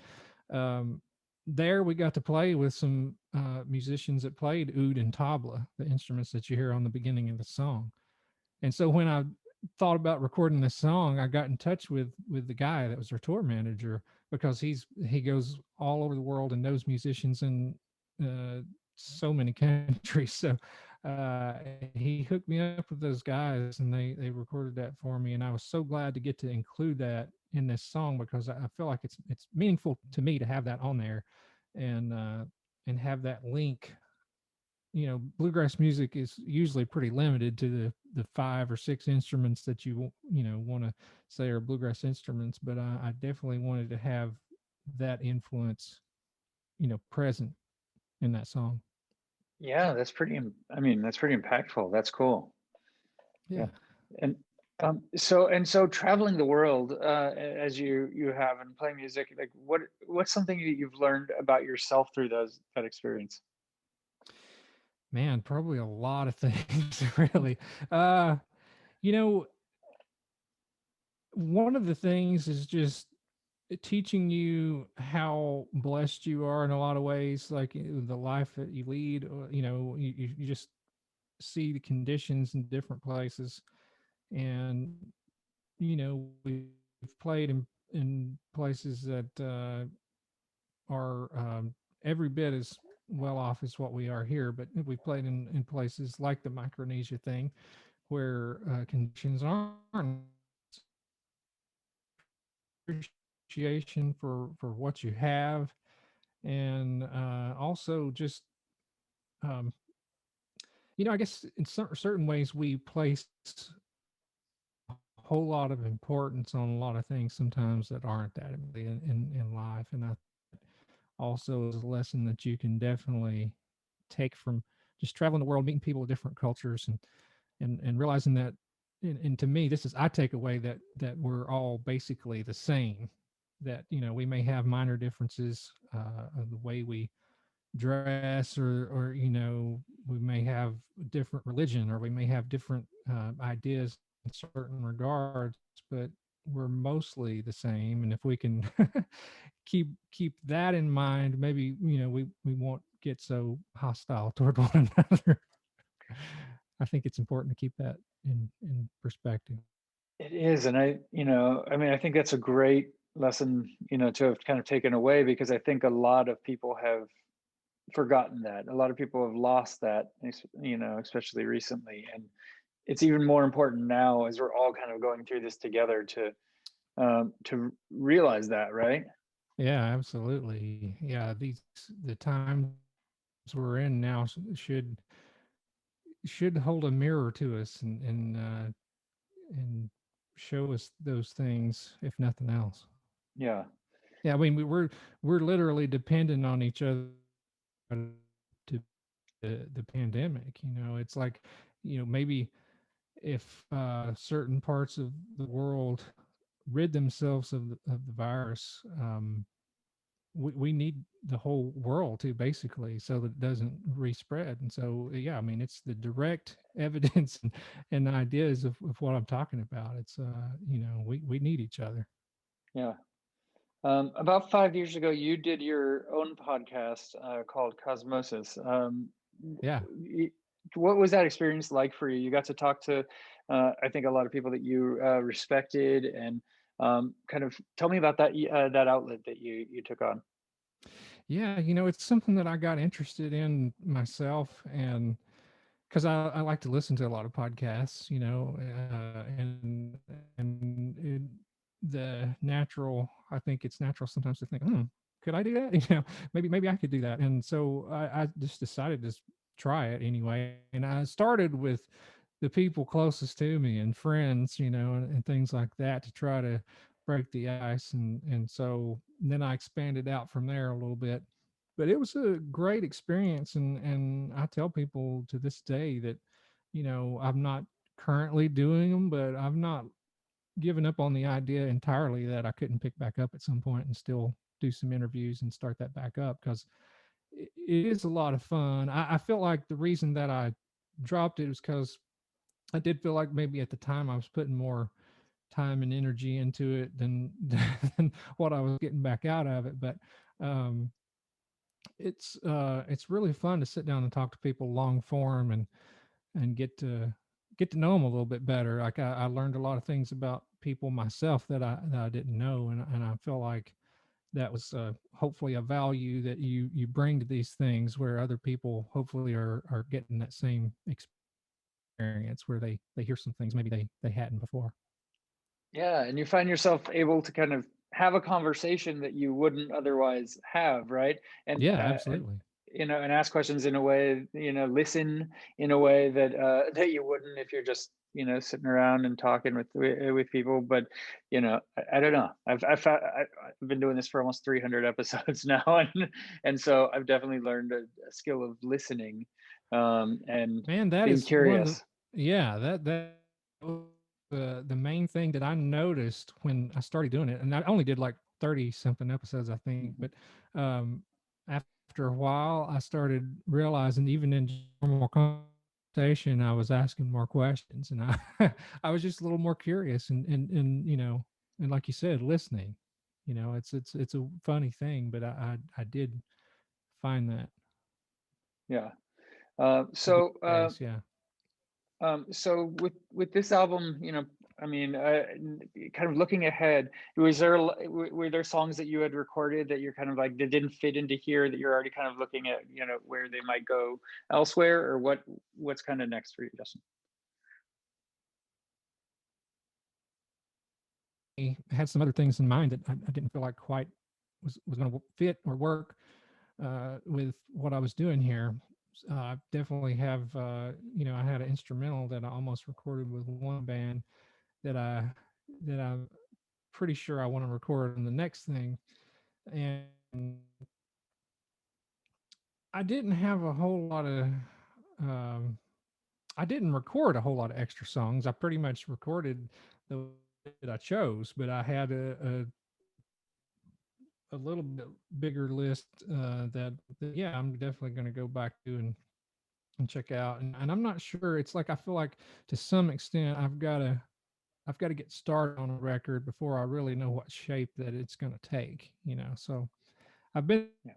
there we got to play with some musicians that played oud and tabla, the instruments that you hear on the beginning of the song. And so when I thought about recording this song, I got in touch with the guy that was our tour manager because he goes all over the world and knows musicians in so many countries. So he hooked me up with those guys, and they recorded that for me, and I was so glad to get to include that in this song because I feel like it's meaningful to me to have that on there, and have that link. Bluegrass music is usually pretty limited to the 5 or 6 instruments that you want to say are bluegrass instruments, but I definitely wanted to have that influence present in that song. Yeah, that's pretty. I mean, that's pretty impactful. That's cool. Yeah. And so traveling the world as you have and playing music, like what's something that you've learned about yourself through that experience? Man, probably a lot of things, really. Uh, you know, one of the things is just teaching you how blessed you are in a lot of ways, like the life that you lead. You just see the conditions in different places, and we've played in places that are every bit as well off as what we are here, but we played in places like the Micronesia thing where conditions aren't appreciation for what you have, and also just um, I guess in certain ways we place a whole lot of importance on a lot of things sometimes that aren't that in life, and I also is a lesson that you can definitely take from just traveling the world, meeting people of different cultures, and realizing that. And to me, this is I take away that we're all basically the same. That we may have minor differences of the way we dress, or we may have different religion, or we may have different ideas in certain regards, but we're mostly the same. And if we can keep that in mind, maybe we won't get so hostile toward one another. I think it's important to keep that in perspective. It is, and I mean, I think that's a great lesson, to have kind of taken away, because I think a lot of people have forgotten that. A lot of people have lost that, especially recently, and it's even more important now as we're all kind of going through this together to realize that, right? Yeah, absolutely. Yeah, the times we're in now should hold a mirror to us, and show us those things, if nothing else. Yeah. Yeah, I mean we're literally dependent on each other to the pandemic. It's like maybe if certain parts of the world rid themselves of the virus, we need the whole world to, basically, so that it doesn't respread. And so yeah, I mean it's the direct evidence and ideas of what I'm talking about. It's we need each other. Yeah. About 5 years ago, you did your own podcast called Cosmosis. Yeah. What was that experience like for you? You got to talk to, I think, a lot of people that you respected, and kind of tell me about that outlet that you took on. Yeah, it's something that I got interested in myself, and because I like to listen to a lot of podcasts, and the natural, I think it's natural sometimes to think, could I do that? Maybe I could do that. And so I just decided to try it anyway. And I started with the people closest to me and friends, and things like that to try to break the ice. And so then I expanded out from there a little bit. But it was a great experience, and I tell people to this day that, I'm not currently doing them, but I've not given up on the idea entirely that I couldn't pick back up at some point and still do some interviews and start that back up, because it is a lot of fun. I feel like the reason that I dropped it was because I did feel like maybe at the time I was putting more time and energy into it than than what I was getting back out of it. But um, it's really fun to sit down and talk to people long form, and get to know them a little bit better. Like I learned a lot of things about people myself that I didn't know, and I feel like that was hopefully a value that you bring to these things, where other people hopefully are getting that same experience, where they hear some things maybe they hadn't before. Yeah, and you find yourself able to kind of have a conversation that you wouldn't otherwise have, right? And Yeah, absolutely. and ask questions in a way, listen in a way that that you wouldn't if you're just sitting around and talking with people. But I don't know. I've been doing this for almost 300 episodes now, and so I've definitely learned a skill of listening, and Man, that being is one of the curious. yeah, that the main thing that I noticed when I started doing it, and I only did like 30 something episodes, I think, but um after a while I started realizing, even in normal conversation, I was asking more questions, and I I was just a little more curious, and and like you said, listening. It's a funny thing, but I did find that Yeah. to be So the case, yeah. So with this album, I mean, kind of looking ahead, was there were there songs that you had recorded that you're kind of like that didn't fit into here, that you're already kind of looking at, where they might go elsewhere, or what's kind of next for you, Justin? Had some other things in mind that I didn't feel like quite was going to fit or work with what I was doing here. I definitely have, I had an instrumental that I almost recorded with one band that I'm pretty sure I want to record in the next thing, and I didn't have a whole lot of. Um, I didn't record a whole lot of extra songs. I pretty much recorded the that I chose, but I had a little bit bigger list that yeah, I'm definitely going to go back to and check out. And I'm not sure. It's like I feel like to some extent I've got to get started on a record before I really know what shape that it's going to take. So I've been Yeah.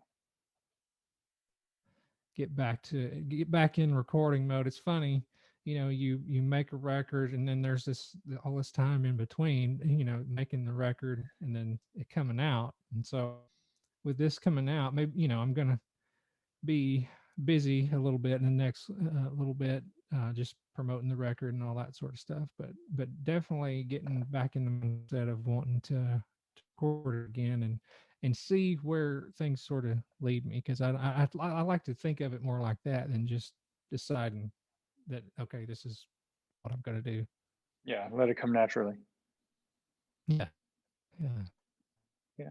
get back in recording mode. It's funny. You make a record, and then there's all this time in between, making the record and then it coming out. And so with this coming out, maybe I'm gonna be busy a little bit in the next little bit, just promoting the record and all that sort of stuff. But definitely getting back in the mindset of wanting to record it again and see where things sort of lead me, because I like to think of it more like that than just deciding that, okay, this is what I'm gonna do. Yeah, let it come naturally. Yeah, yeah. Yeah.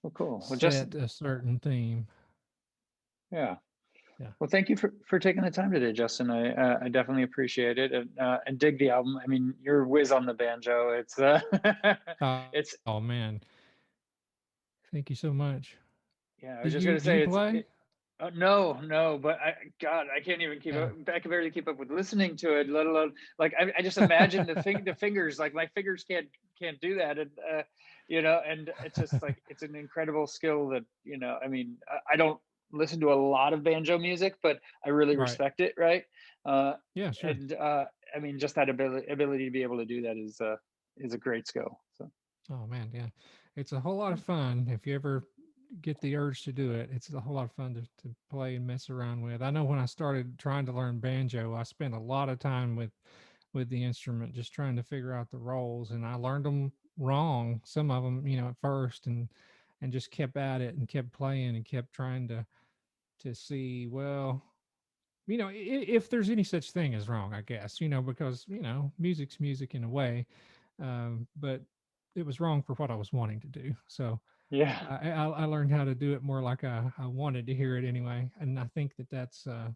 Well, cool. Well, Set Justin, a certain theme. yeah. Yeah. Well, thank you for taking the time today, Justin. I definitely appreciate it, and dig the album. I mean, you're whiz on the banjo. It's it's Oh man, thank you so much. yeah. I Do was just you gonna do you say play? no, no, but God, I can't even keep Yeah. up. I can barely keep up with listening to it, let alone like I just imagine the fingers, like my fingers can't do that, and and it's just like it's an incredible skill that I mean, I don't listen to a lot of banjo music, but I really Right. respect it, right? Yeah, sure. And I mean, just that ability to be able to do that is a great skill. So Oh man, yeah. It's a whole lot of fun if you ever get the urge to do it. It's a whole lot of fun to play and mess around with. I know when I started trying to learn banjo, I spent a lot of time with the instrument, just trying to figure out the rolls, and I learned them wrong, some of them, at first, and just kept at it and kept playing and kept trying to see, well, if there's any such thing as wrong, I guess, because, music's music in a way. But it was wrong for what I was wanting to do. So yeah, I learned how to do it more like I wanted to hear it anyway. And I think that's an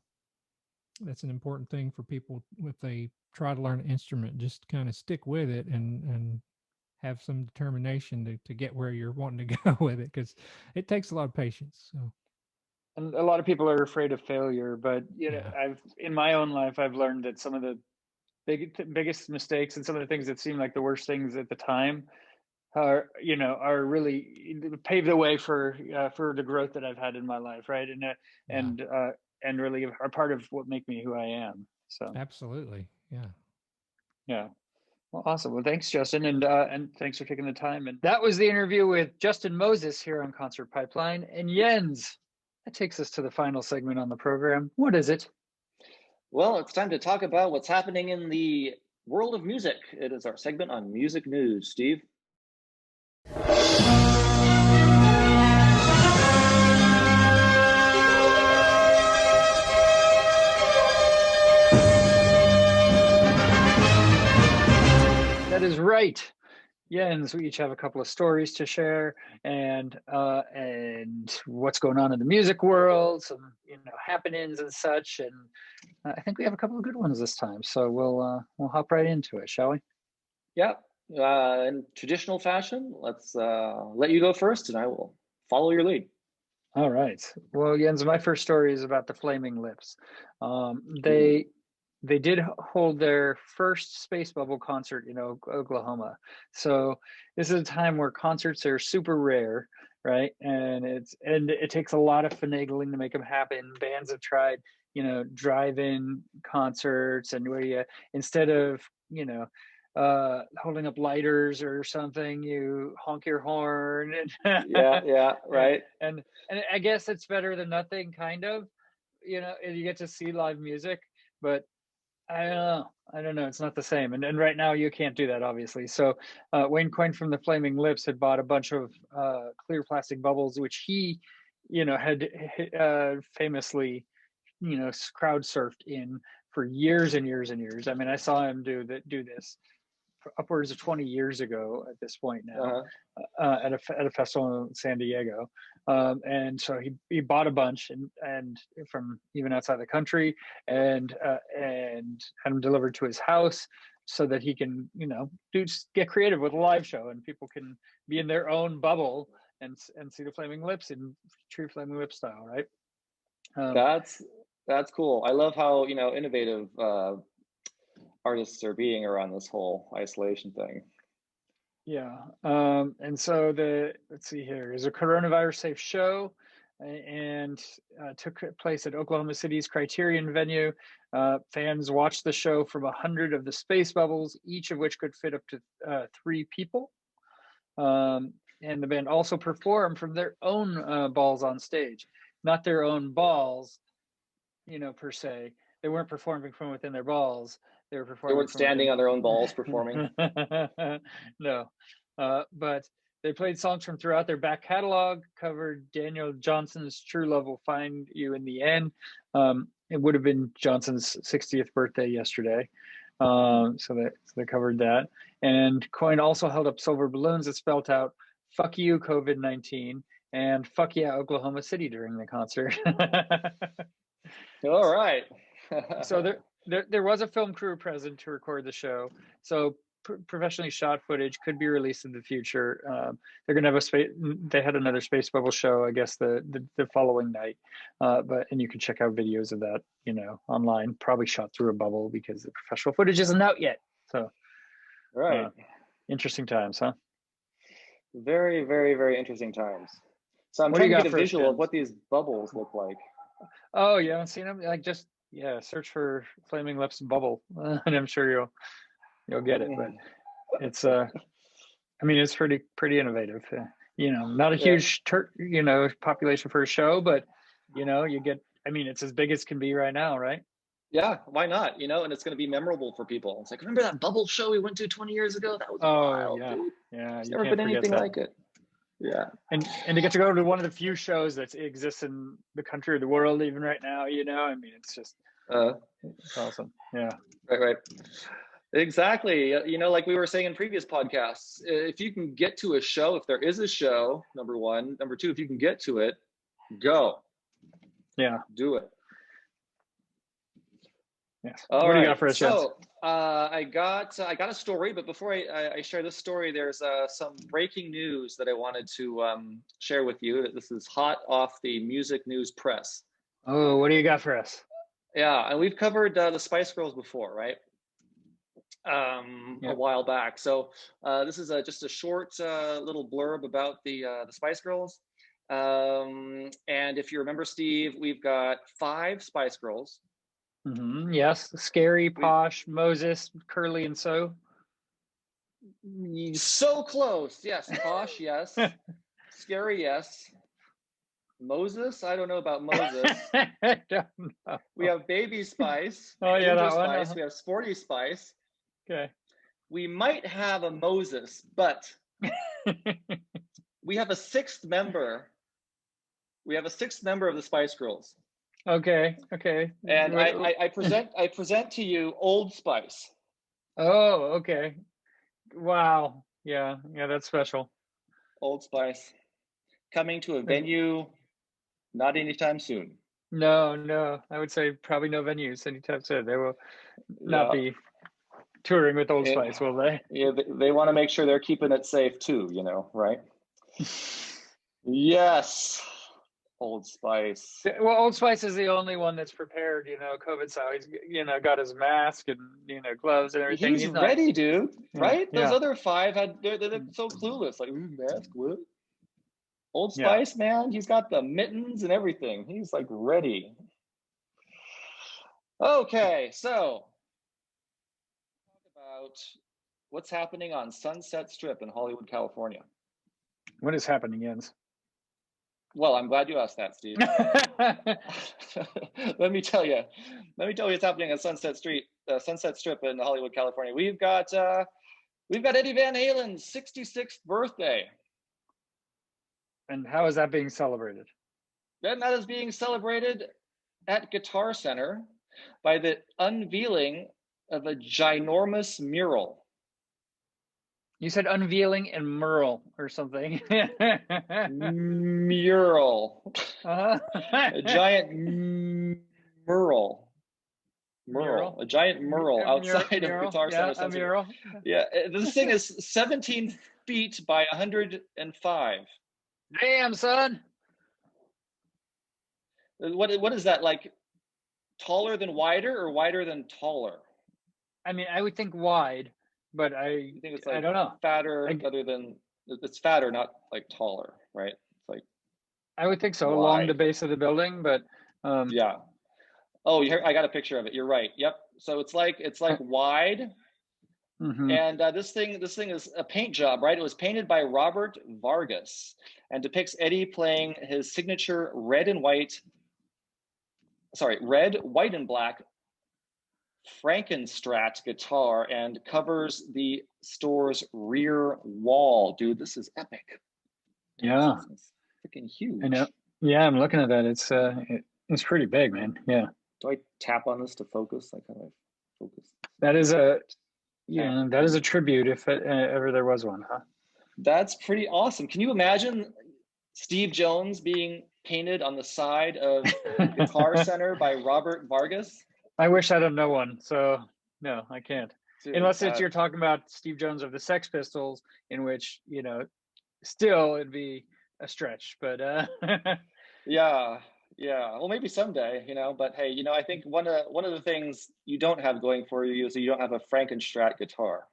important thing for people if they try to learn an instrument. Just kind of stick with it and have some determination to get where you're wanting to go with it, because it takes a lot of patience. So, and a lot of people are afraid of failure, but I've in my own life I've learned that some of the biggest mistakes and some of the things that seem like the worst things at the time are really pave the way for the growth that I've had in my life, right? And really are part of what make me who I am. So absolutely, yeah. Well, awesome. Well, thanks, Justin, and thanks for taking the time. And that was the interview with Justin Moses here on Concert Pipeline. And Jens, that takes us to the final segment on the program. What is it? Well, it's time to talk about what's happening in the world of music. It is our segment on music news. Steve? That is right. Jens, we each have a couple of stories to share, and what's going on in the music world, some happenings and such, and I think we have a couple of good ones this time. So we'll hop right into it, shall we? Yeah. In traditional fashion, let's let you go first, and I will follow your lead. All right. Well, Jens, my first story is about the Flaming Lips. They did hold their first Space Bubble concert in Oklahoma. So this is a time where concerts are super rare, right? And it takes a lot of finagling to make them happen. Bands have tried, drive-in concerts, and where you, instead of holding up lighters or something, you honk your horn. And yeah, right. And I guess it's better than nothing, kind of. You get to see live music, but I don't know. It's not the same. And right now you can't do that, obviously. So Wayne Coyne from the Flaming Lips had bought a bunch of clear plastic bubbles, which he, had famously, crowd surfed in for years and years and years. I mean, I saw him do this upwards of 20 years ago at this point now, at a festival in San Diego. And so he bought a bunch and from even outside the country, and had them delivered to his house so that he can, get creative with a live show, and people can be in their own bubble and see the Flaming Lips in true Flaming Lip style, right? That's cool. I love how, innovative artists are being around this whole isolation thing. Yeah. And so let's see here, is a coronavirus safe show, and took place at Oklahoma City's Criterion venue. Fans watched the show from 100 of the space bubbles, each of which could fit up to 3 people. And the band also performed from their own balls on stage, not their own balls, per se. They weren't performing from within their balls. They were performing. They weren't standing on their own balls performing. No, but they played songs from throughout their back catalog, covered Daniel Johnson's True Love Will Find You in the End. It would have been Johnson's 60th birthday yesterday. So they covered that. And Coyne also held up silver balloons that spelled out "Fuck you, COVID-19" and "Fuck yeah, Oklahoma City" during the concert. All right. So there was a film crew present to record the show. So professionally shot footage could be released in the future. They're going to have they had another Space Bubble show, I guess, the following night. And you can check out videos of that, online, probably shot through a bubble because the professional footage isn't out yet. So, right. Interesting times, huh? Very, very, very interesting times. So I'm trying to get a visual of what these bubbles look like. Oh, you haven't seen them? Search for Flaming Lips bubble, and I'm sure you'll get it. But it's it's pretty innovative. Not a huge population for a show, but you get. It's as big as can be right now, right? Yeah, why not? And it's going to be memorable for people. It's like, remember that bubble show we went to 20 years ago? That was wild, dude. Yeah, there's never been anything like it. Yeah, and to get to go to one of the few shows that exists in the country or the world even right now, it's just It's awesome. Yeah. Right. Exactly. Like we were saying in previous podcasts, if you can get to a show, if there is a show, number one, number two, if you can get to it, go. Yeah. Do it. Yes. All right. Do you got for us, Jens? I got a story, but before I share this story, there's some breaking news that I wanted to share with you. This is hot off the music news press. Oh, what do you got for us? Yeah, and we've covered the Spice Girls before, right? A while back. So this is just a short little blurb about the Spice Girls. And if you remember, Steve, we've got 5 Spice Girls. Mm-hmm. Yes, Scary, Posh, Moses, Curly, and So. So close. Yes, Posh, yes. Scary, yes. Moses, I don't know about Moses. I don't know. We have Baby Spice. Oh yeah, that one. Spice. We have Sporty Spice. Okay. We might have a Moses, but we have a 6th member. We have a 6th member of the Spice Girls. Okay. And I present to you Old Spice. Oh, okay. Wow. Yeah, that's special. Old Spice coming to a venue not anytime soon. No. I would say probably no venues anytime soon. They will not be touring with Old Spice, will they? Yeah, they want to make sure they're keeping it safe too, right? Yes. Old Spice. Well, Old Spice is the only one that's prepared, COVID style. He's, got his mask and, gloves and everything. He's ready, dude. Right? Yeah. Those other 5 they're so clueless. Like, mask, what? Old Spice, man, he's got the mittens and everything. He's like ready. Okay, so talk about what's happening on Sunset Strip in Hollywood, California. What is happening, Jens? Well, I'm glad you asked that, Steve. Let me tell you what's happening on Sunset Strip in Hollywood, California. We've got Eddie Van Halen's 66th birthday. And how is that being celebrated? Then that is being celebrated at Guitar Center by the unveiling of a ginormous mural. You said unveiling and mural or something. Mural. A giant mural. A giant mural outside of Guitar Center. A mural. Yeah, this thing is 17 feet by 105. Damn, son. What is that, like taller than wider or wider than taller? I mean, I would think wide, but I think it's like, I don't know. Fatter other than it's fatter, not like taller, right? It's like I would think so, wide. Along the base of the building, but yeah. Oh, I got a picture of it. You're right. Yep. So it's like wide. Mm-hmm. And this thing is a paint job, right? It was painted by Robert Vargas and depicts Eddie playing his signature red, white, and black Frankenstrat guitar and covers the store's rear wall. Dude, this is epic. Yeah. It's freaking huge. I know. Yeah, I'm looking at that. It's pretty big, man. Yeah. Do I tap on this to focus? Like, how do I focus? That is a tribute if ever there was one, huh? That's pretty awesome. Can you imagine Steve Jones being painted on the side of Guitar Center by Robert Vargas? I wish I don't know one, so no, I can't. Dude, unless you're talking about Steve Jones of the Sex Pistols, in which still it'd be a stretch, but yeah. Well, maybe someday, but hey, I think one of the things you don't have going for you is you don't have a Frankenstrat guitar.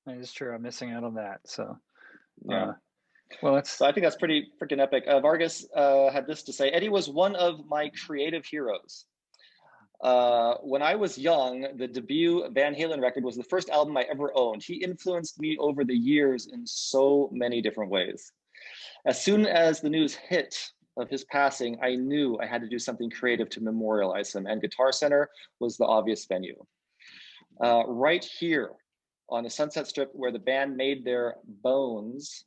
That is true. I'm missing out on that. So yeah. So I think that's pretty freaking epic. Vargas had this to say: Eddie was one of my creative heroes. When I was young, the debut Van Halen record was the first album I ever owned. He influenced me over the years in so many different ways. As soon as the news hit of his passing, I knew I had to do something creative to memorialize him, and Guitar Center was the obvious venue. Right here on the Sunset Strip where the band made their bones,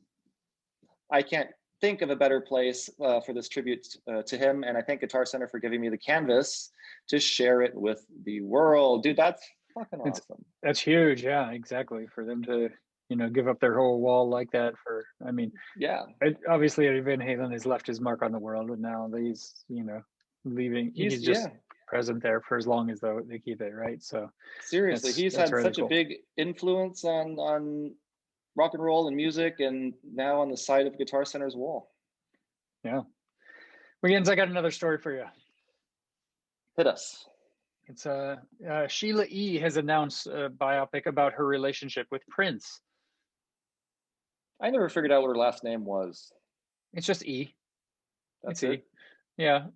I can't think of a better place for this tribute to him. And I thank Guitar Center for giving me the canvas to share it with the world. Dude, that's fucking awesome. That's huge. Yeah, exactly. For them to, give up their whole wall like that obviously Eddie Van Halen has left his mark on the world, and now he's, leaving. He's just present there for as long as they keep it, right? So seriously, he's had really such a big influence on rock and roll and music, and now on the side of Guitar Center's wall. Yeah. Well, Jens, I got another story for you. Hit us. It's Sheila E. has announced a biopic about her relationship with Prince. I never figured out what her last name was. It's just E. That's it? E. Yeah.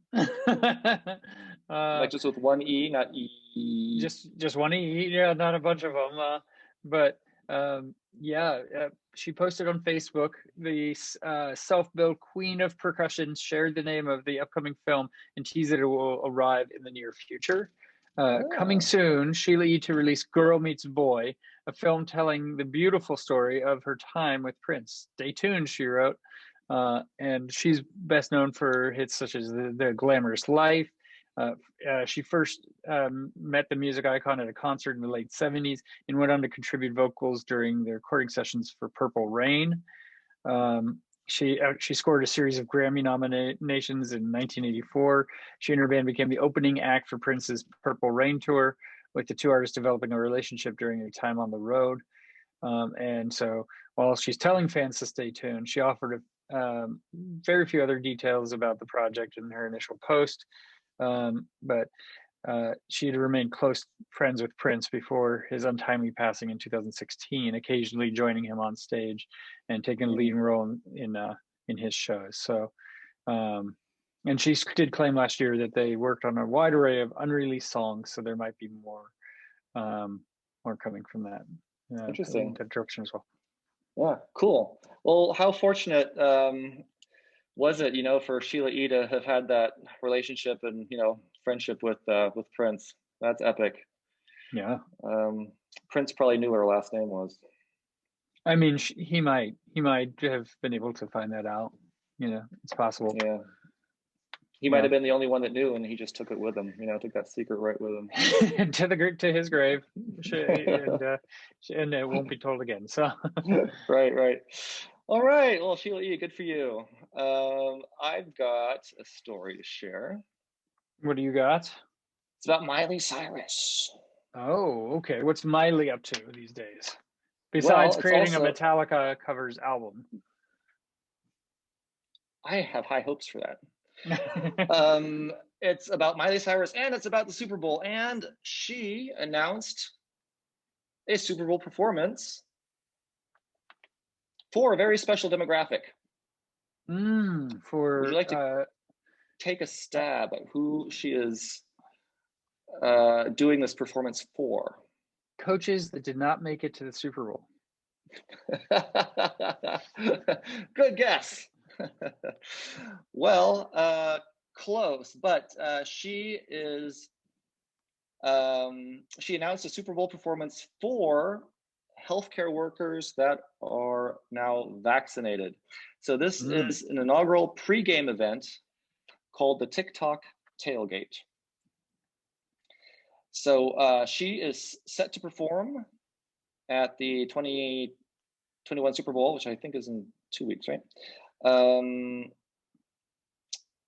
Like just with one E, not E. Just one E. Yeah, not a bunch of them. But she posted on Facebook. The self-billed queen of percussion shared the name of the upcoming film and teased that it will arrive in the near future. Coming soon, Sheila E. to release Girl Meets Boy, a film telling the beautiful story of her time with Prince. Stay tuned, she wrote. And she's best known for hits such as the Glamorous Life. She first met the music icon at a concert in the late 70s and went on to contribute vocals during the recording sessions for Purple Rain. She scored a series of Grammy nominations in 1984. She and her band became the opening act for Prince's Purple Rain tour, with the two artists developing a relationship during their time on the road. And so while she's telling fans to stay tuned, she offered very few other details about the project in her initial post. But she had remained close friends with Prince before his untimely passing in 2016, occasionally joining him on stage and taking a leading role in his shows. So, and she did claim last year that they worked on a wide array of unreleased songs, so there might be more coming from that. Interesting. That direction as well. Yeah, cool. Well, how fortunate was it, for Sheila E. to have had that relationship and, friendship with Prince? That's epic. Yeah. Prince probably knew what her last name was. I mean, he might have been able to find that out. It's possible. Yeah. He might have been the only one that knew, and he just took it with him. Took that secret right with him to his grave, and it won't be told again. So, right. All right. Well, Sheila E., good for you. I've got a story to share. What do you got? It's about Miley Cyrus. Oh, okay. What's Miley up to these days? Besides creating a Metallica covers album. I have high hopes for that. It's about Miley Cyrus, and it's about the Super Bowl, and she announced a Super Bowl performance for a very special demographic. Would you like to take a stab at who she is doing this performance for? Coaches that did not make it to the Super Bowl. Good guess. Well, close, but she announced a Super Bowl performance for healthcare workers that are now vaccinated. So this is an inaugural pre-game event called the TikTok Tailgate. So she is set to perform at the 2021 Super Bowl, which I think is in 2 weeks, right?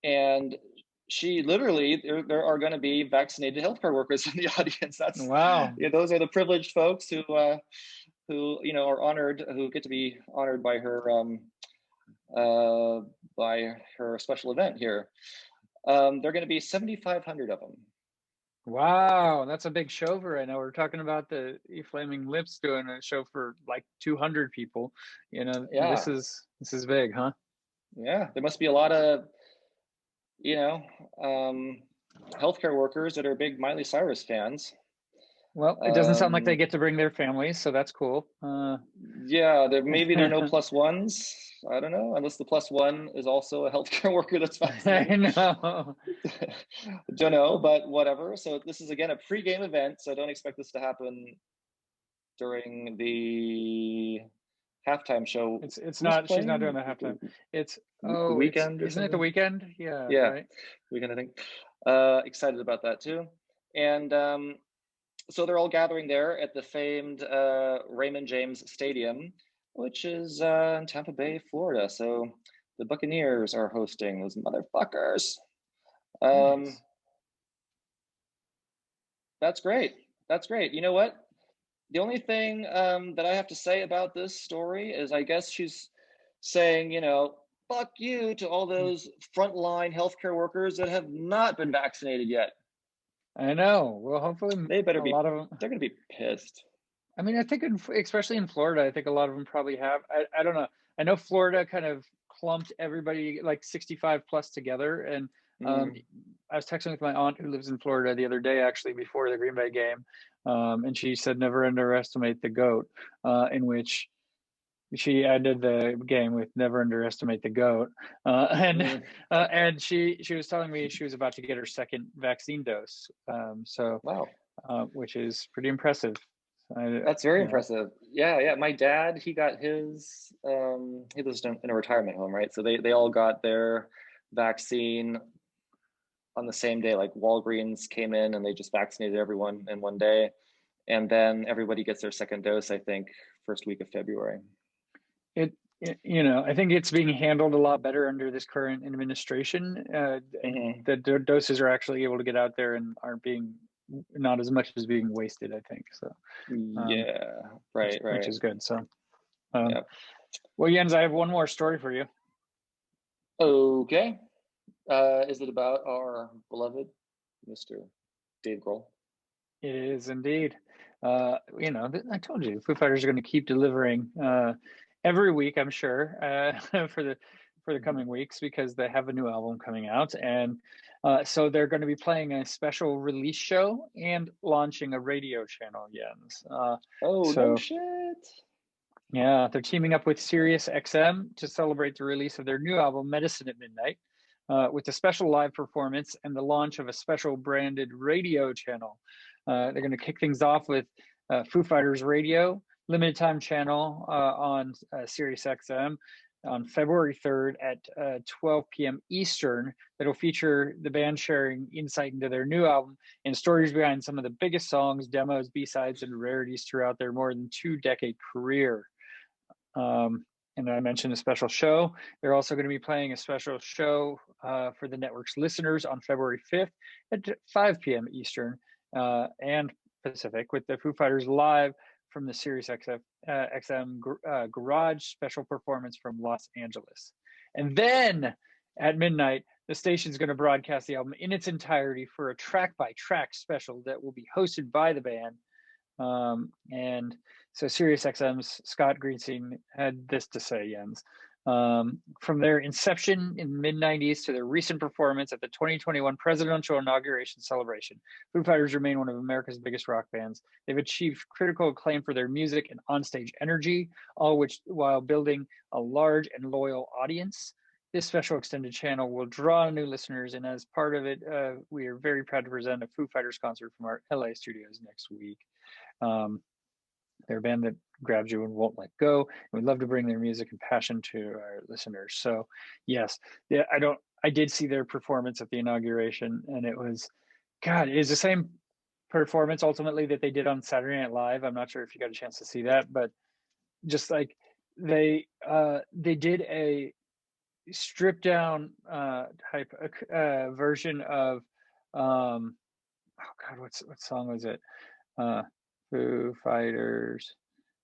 And she literally, there are going to be vaccinated healthcare workers in the audience. That's wow. Those are the privileged folks who are honored, who get to be honored by her special event here. There are going to be 7,500 of them. Wow, that's a big show for right now. We're talking about the Flaming Lips doing a show for like 200 people. This is big, huh? Yeah, there must be a lot of healthcare workers that are big Miley Cyrus fans. Well, it doesn't sound like they get to bring their families, so that's cool. Yeah, maybe there are no plus ones. I don't know, unless the plus one is also a healthcare worker that's vaccinated. I know. Don't know, but whatever. So this is, again, a pre-game event, so don't expect this to happen during the halftime show. It's not. She's not doing the halftime. It's the weekend. Isn't it the weekend? Yeah. Yeah. Right. Weekend, I think. Excited about that too. And so they're all gathering there at the famed Raymond James Stadium, which is in Tampa Bay, Florida. So the Buccaneers are hosting those motherfuckers. Nice. That's great. That's great. You know what? The only thing that I have to say about this story is I guess she's saying, you know, fuck you to all those frontline healthcare workers that have not been vaccinated yet. I know. Well, hopefully they better be. A lot of them. They're going to be pissed. I mean, I think especially in Florida, I think a lot of them probably have. I don't know. I know Florida kind of clumped everybody like 65 plus together. And I was texting with my aunt who lives in Florida the other day, actually, before the Green Bay game. And she said, never underestimate the GOAT, in which she ended the game with never underestimate the GOAT. And she was telling me she was about to get her second vaccine dose. Wow. Which is pretty impressive. That's very impressive. Yeah. My dad, he got his, he lives in a retirement home, right? So they all got their vaccine on the same day. Like Walgreens came in and they just vaccinated everyone in one day. And then everybody gets their second dose, I think, first week of February. I think it's being handled a lot better under this current administration. The doses are actually able to get out there and aren't being not as much as being wasted, I think. So right. Which is good. So well, Jens, I have one more story for you. Okay. Is it about our beloved Mr. Dave Grohl? It is indeed. I told you Foo Fighters are going to keep delivering every week, I'm sure, for the coming weeks, because they have a new album coming out. And so they're going to be playing a special release show and launching a radio channel, Jens. No shit. Yeah, they're teaming up with Sirius XM to celebrate the release of their new album, Medicine at Midnight, with a special live performance and the launch of a special branded radio channel. They're going to kick things off with Foo Fighters Radio, limited time channel on Sirius XM on February 3rd at 12 p.m. Eastern. That'll feature the band sharing insight into their new album and stories behind some of the biggest songs, demos, B-sides, and rarities throughout their more than 2-decade career. And I mentioned a special show. They're also going to be playing a special show for the network's listeners on February 5th at 5 p.m. Eastern and Pacific, with the Foo Fighters live from the Sirius XM Garage special performance from Los Angeles. And then at midnight, the station's going to broadcast the album in its entirety for a track-by-track special that will be hosted by the band. And so Sirius XM's Scott Greenstein had this to say, Jens. From their inception in the mid-90s to their recent performance at the 2021 presidential inauguration celebration, Foo Fighters remain one of America's biggest rock bands. They've achieved critical acclaim for their music and onstage energy, all which while building a large and loyal audience. This special extended channel will draw new listeners, and as part of it, we are very proud to present a Foo Fighters concert from our LA studios next week. They're a band that grabs you and won't let go. And we'd love to bring their music and passion to our listeners. So yes, I did see their performance at the inauguration, and it was the same performance ultimately that they did on Saturday Night Live. I'm not sure if you got a chance to see that, but just like they did a stripped down type version of what song was it? Foo Fighters,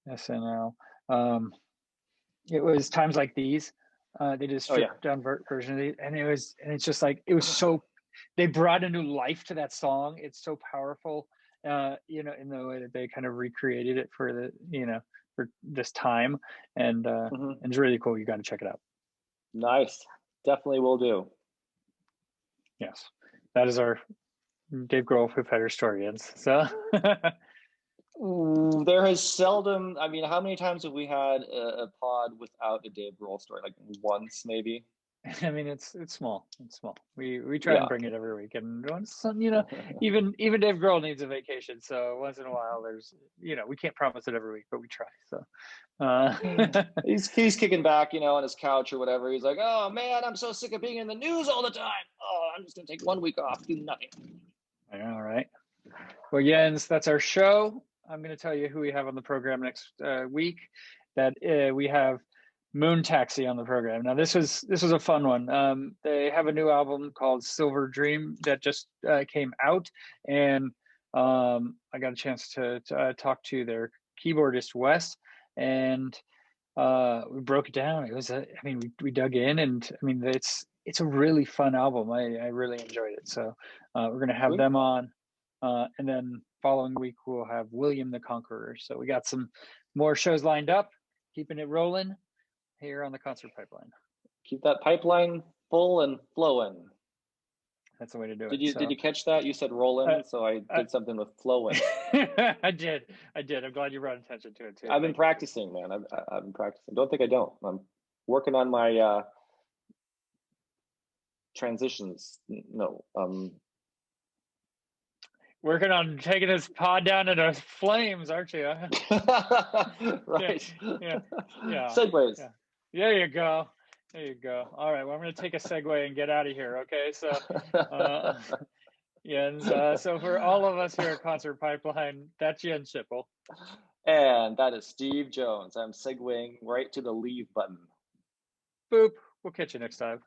SNL. It was Times Like These. They did a stripped down version of it, and it's just like it was so. They brought a new life to that song. It's so powerful, in the way that they kind of recreated it for for this time, and it's really cool. You got to check it out. Nice, definitely will do. Yes, that is our Dave Grohl Foo Fighters story. So. There has seldom, I mean, how many times have we had a pod without a Dave Grohl story? Like once, maybe? I mean, it's small. It's small. We try and bring it every week, and once, even Dave Grohl needs a vacation. So once in a while, there's, we can't promise it every week, but we try. So he's kicking back, on his couch or whatever. He's like, oh man, I'm so sick of being in the news all the time. Oh, I'm just gonna take 1 week off, do nothing. I know, right? Well, Jens, that's our show. I'm going to tell you who we have on the program next week. That we have Moon Taxi on the program. Now, this was a fun one. They have a new album called Silver Dream that just came out, and I got a chance to talk to their keyboardist Wes, and we broke it down. It was we dug in, and I mean, it's a really fun album. I really enjoyed it. So we're gonna have them on, and then following week we'll have William the Conqueror. So we got some more shows lined up, keeping it rolling here on the Concert Pipeline. Keep that pipeline full and flowing. That's the way to do it. Did you catch that? You said rolling, so I did something with flowing. I did. I'm glad you brought attention to it too. I've been practicing, man. I've been practicing. Don't think I don't. I'm working on my transitions. No. Working on taking this pod down into flames, aren't you? Right. Yeah. Segues. Yeah. There you go. All right. Well, I'm going to take a segue and get out of here. Okay. So, Jens. So for all of us here at Concert Pipeline, that's Jens Schippel. And that is Steve Jones. I'm segueing right to the leave button. Boop. We'll catch you next time.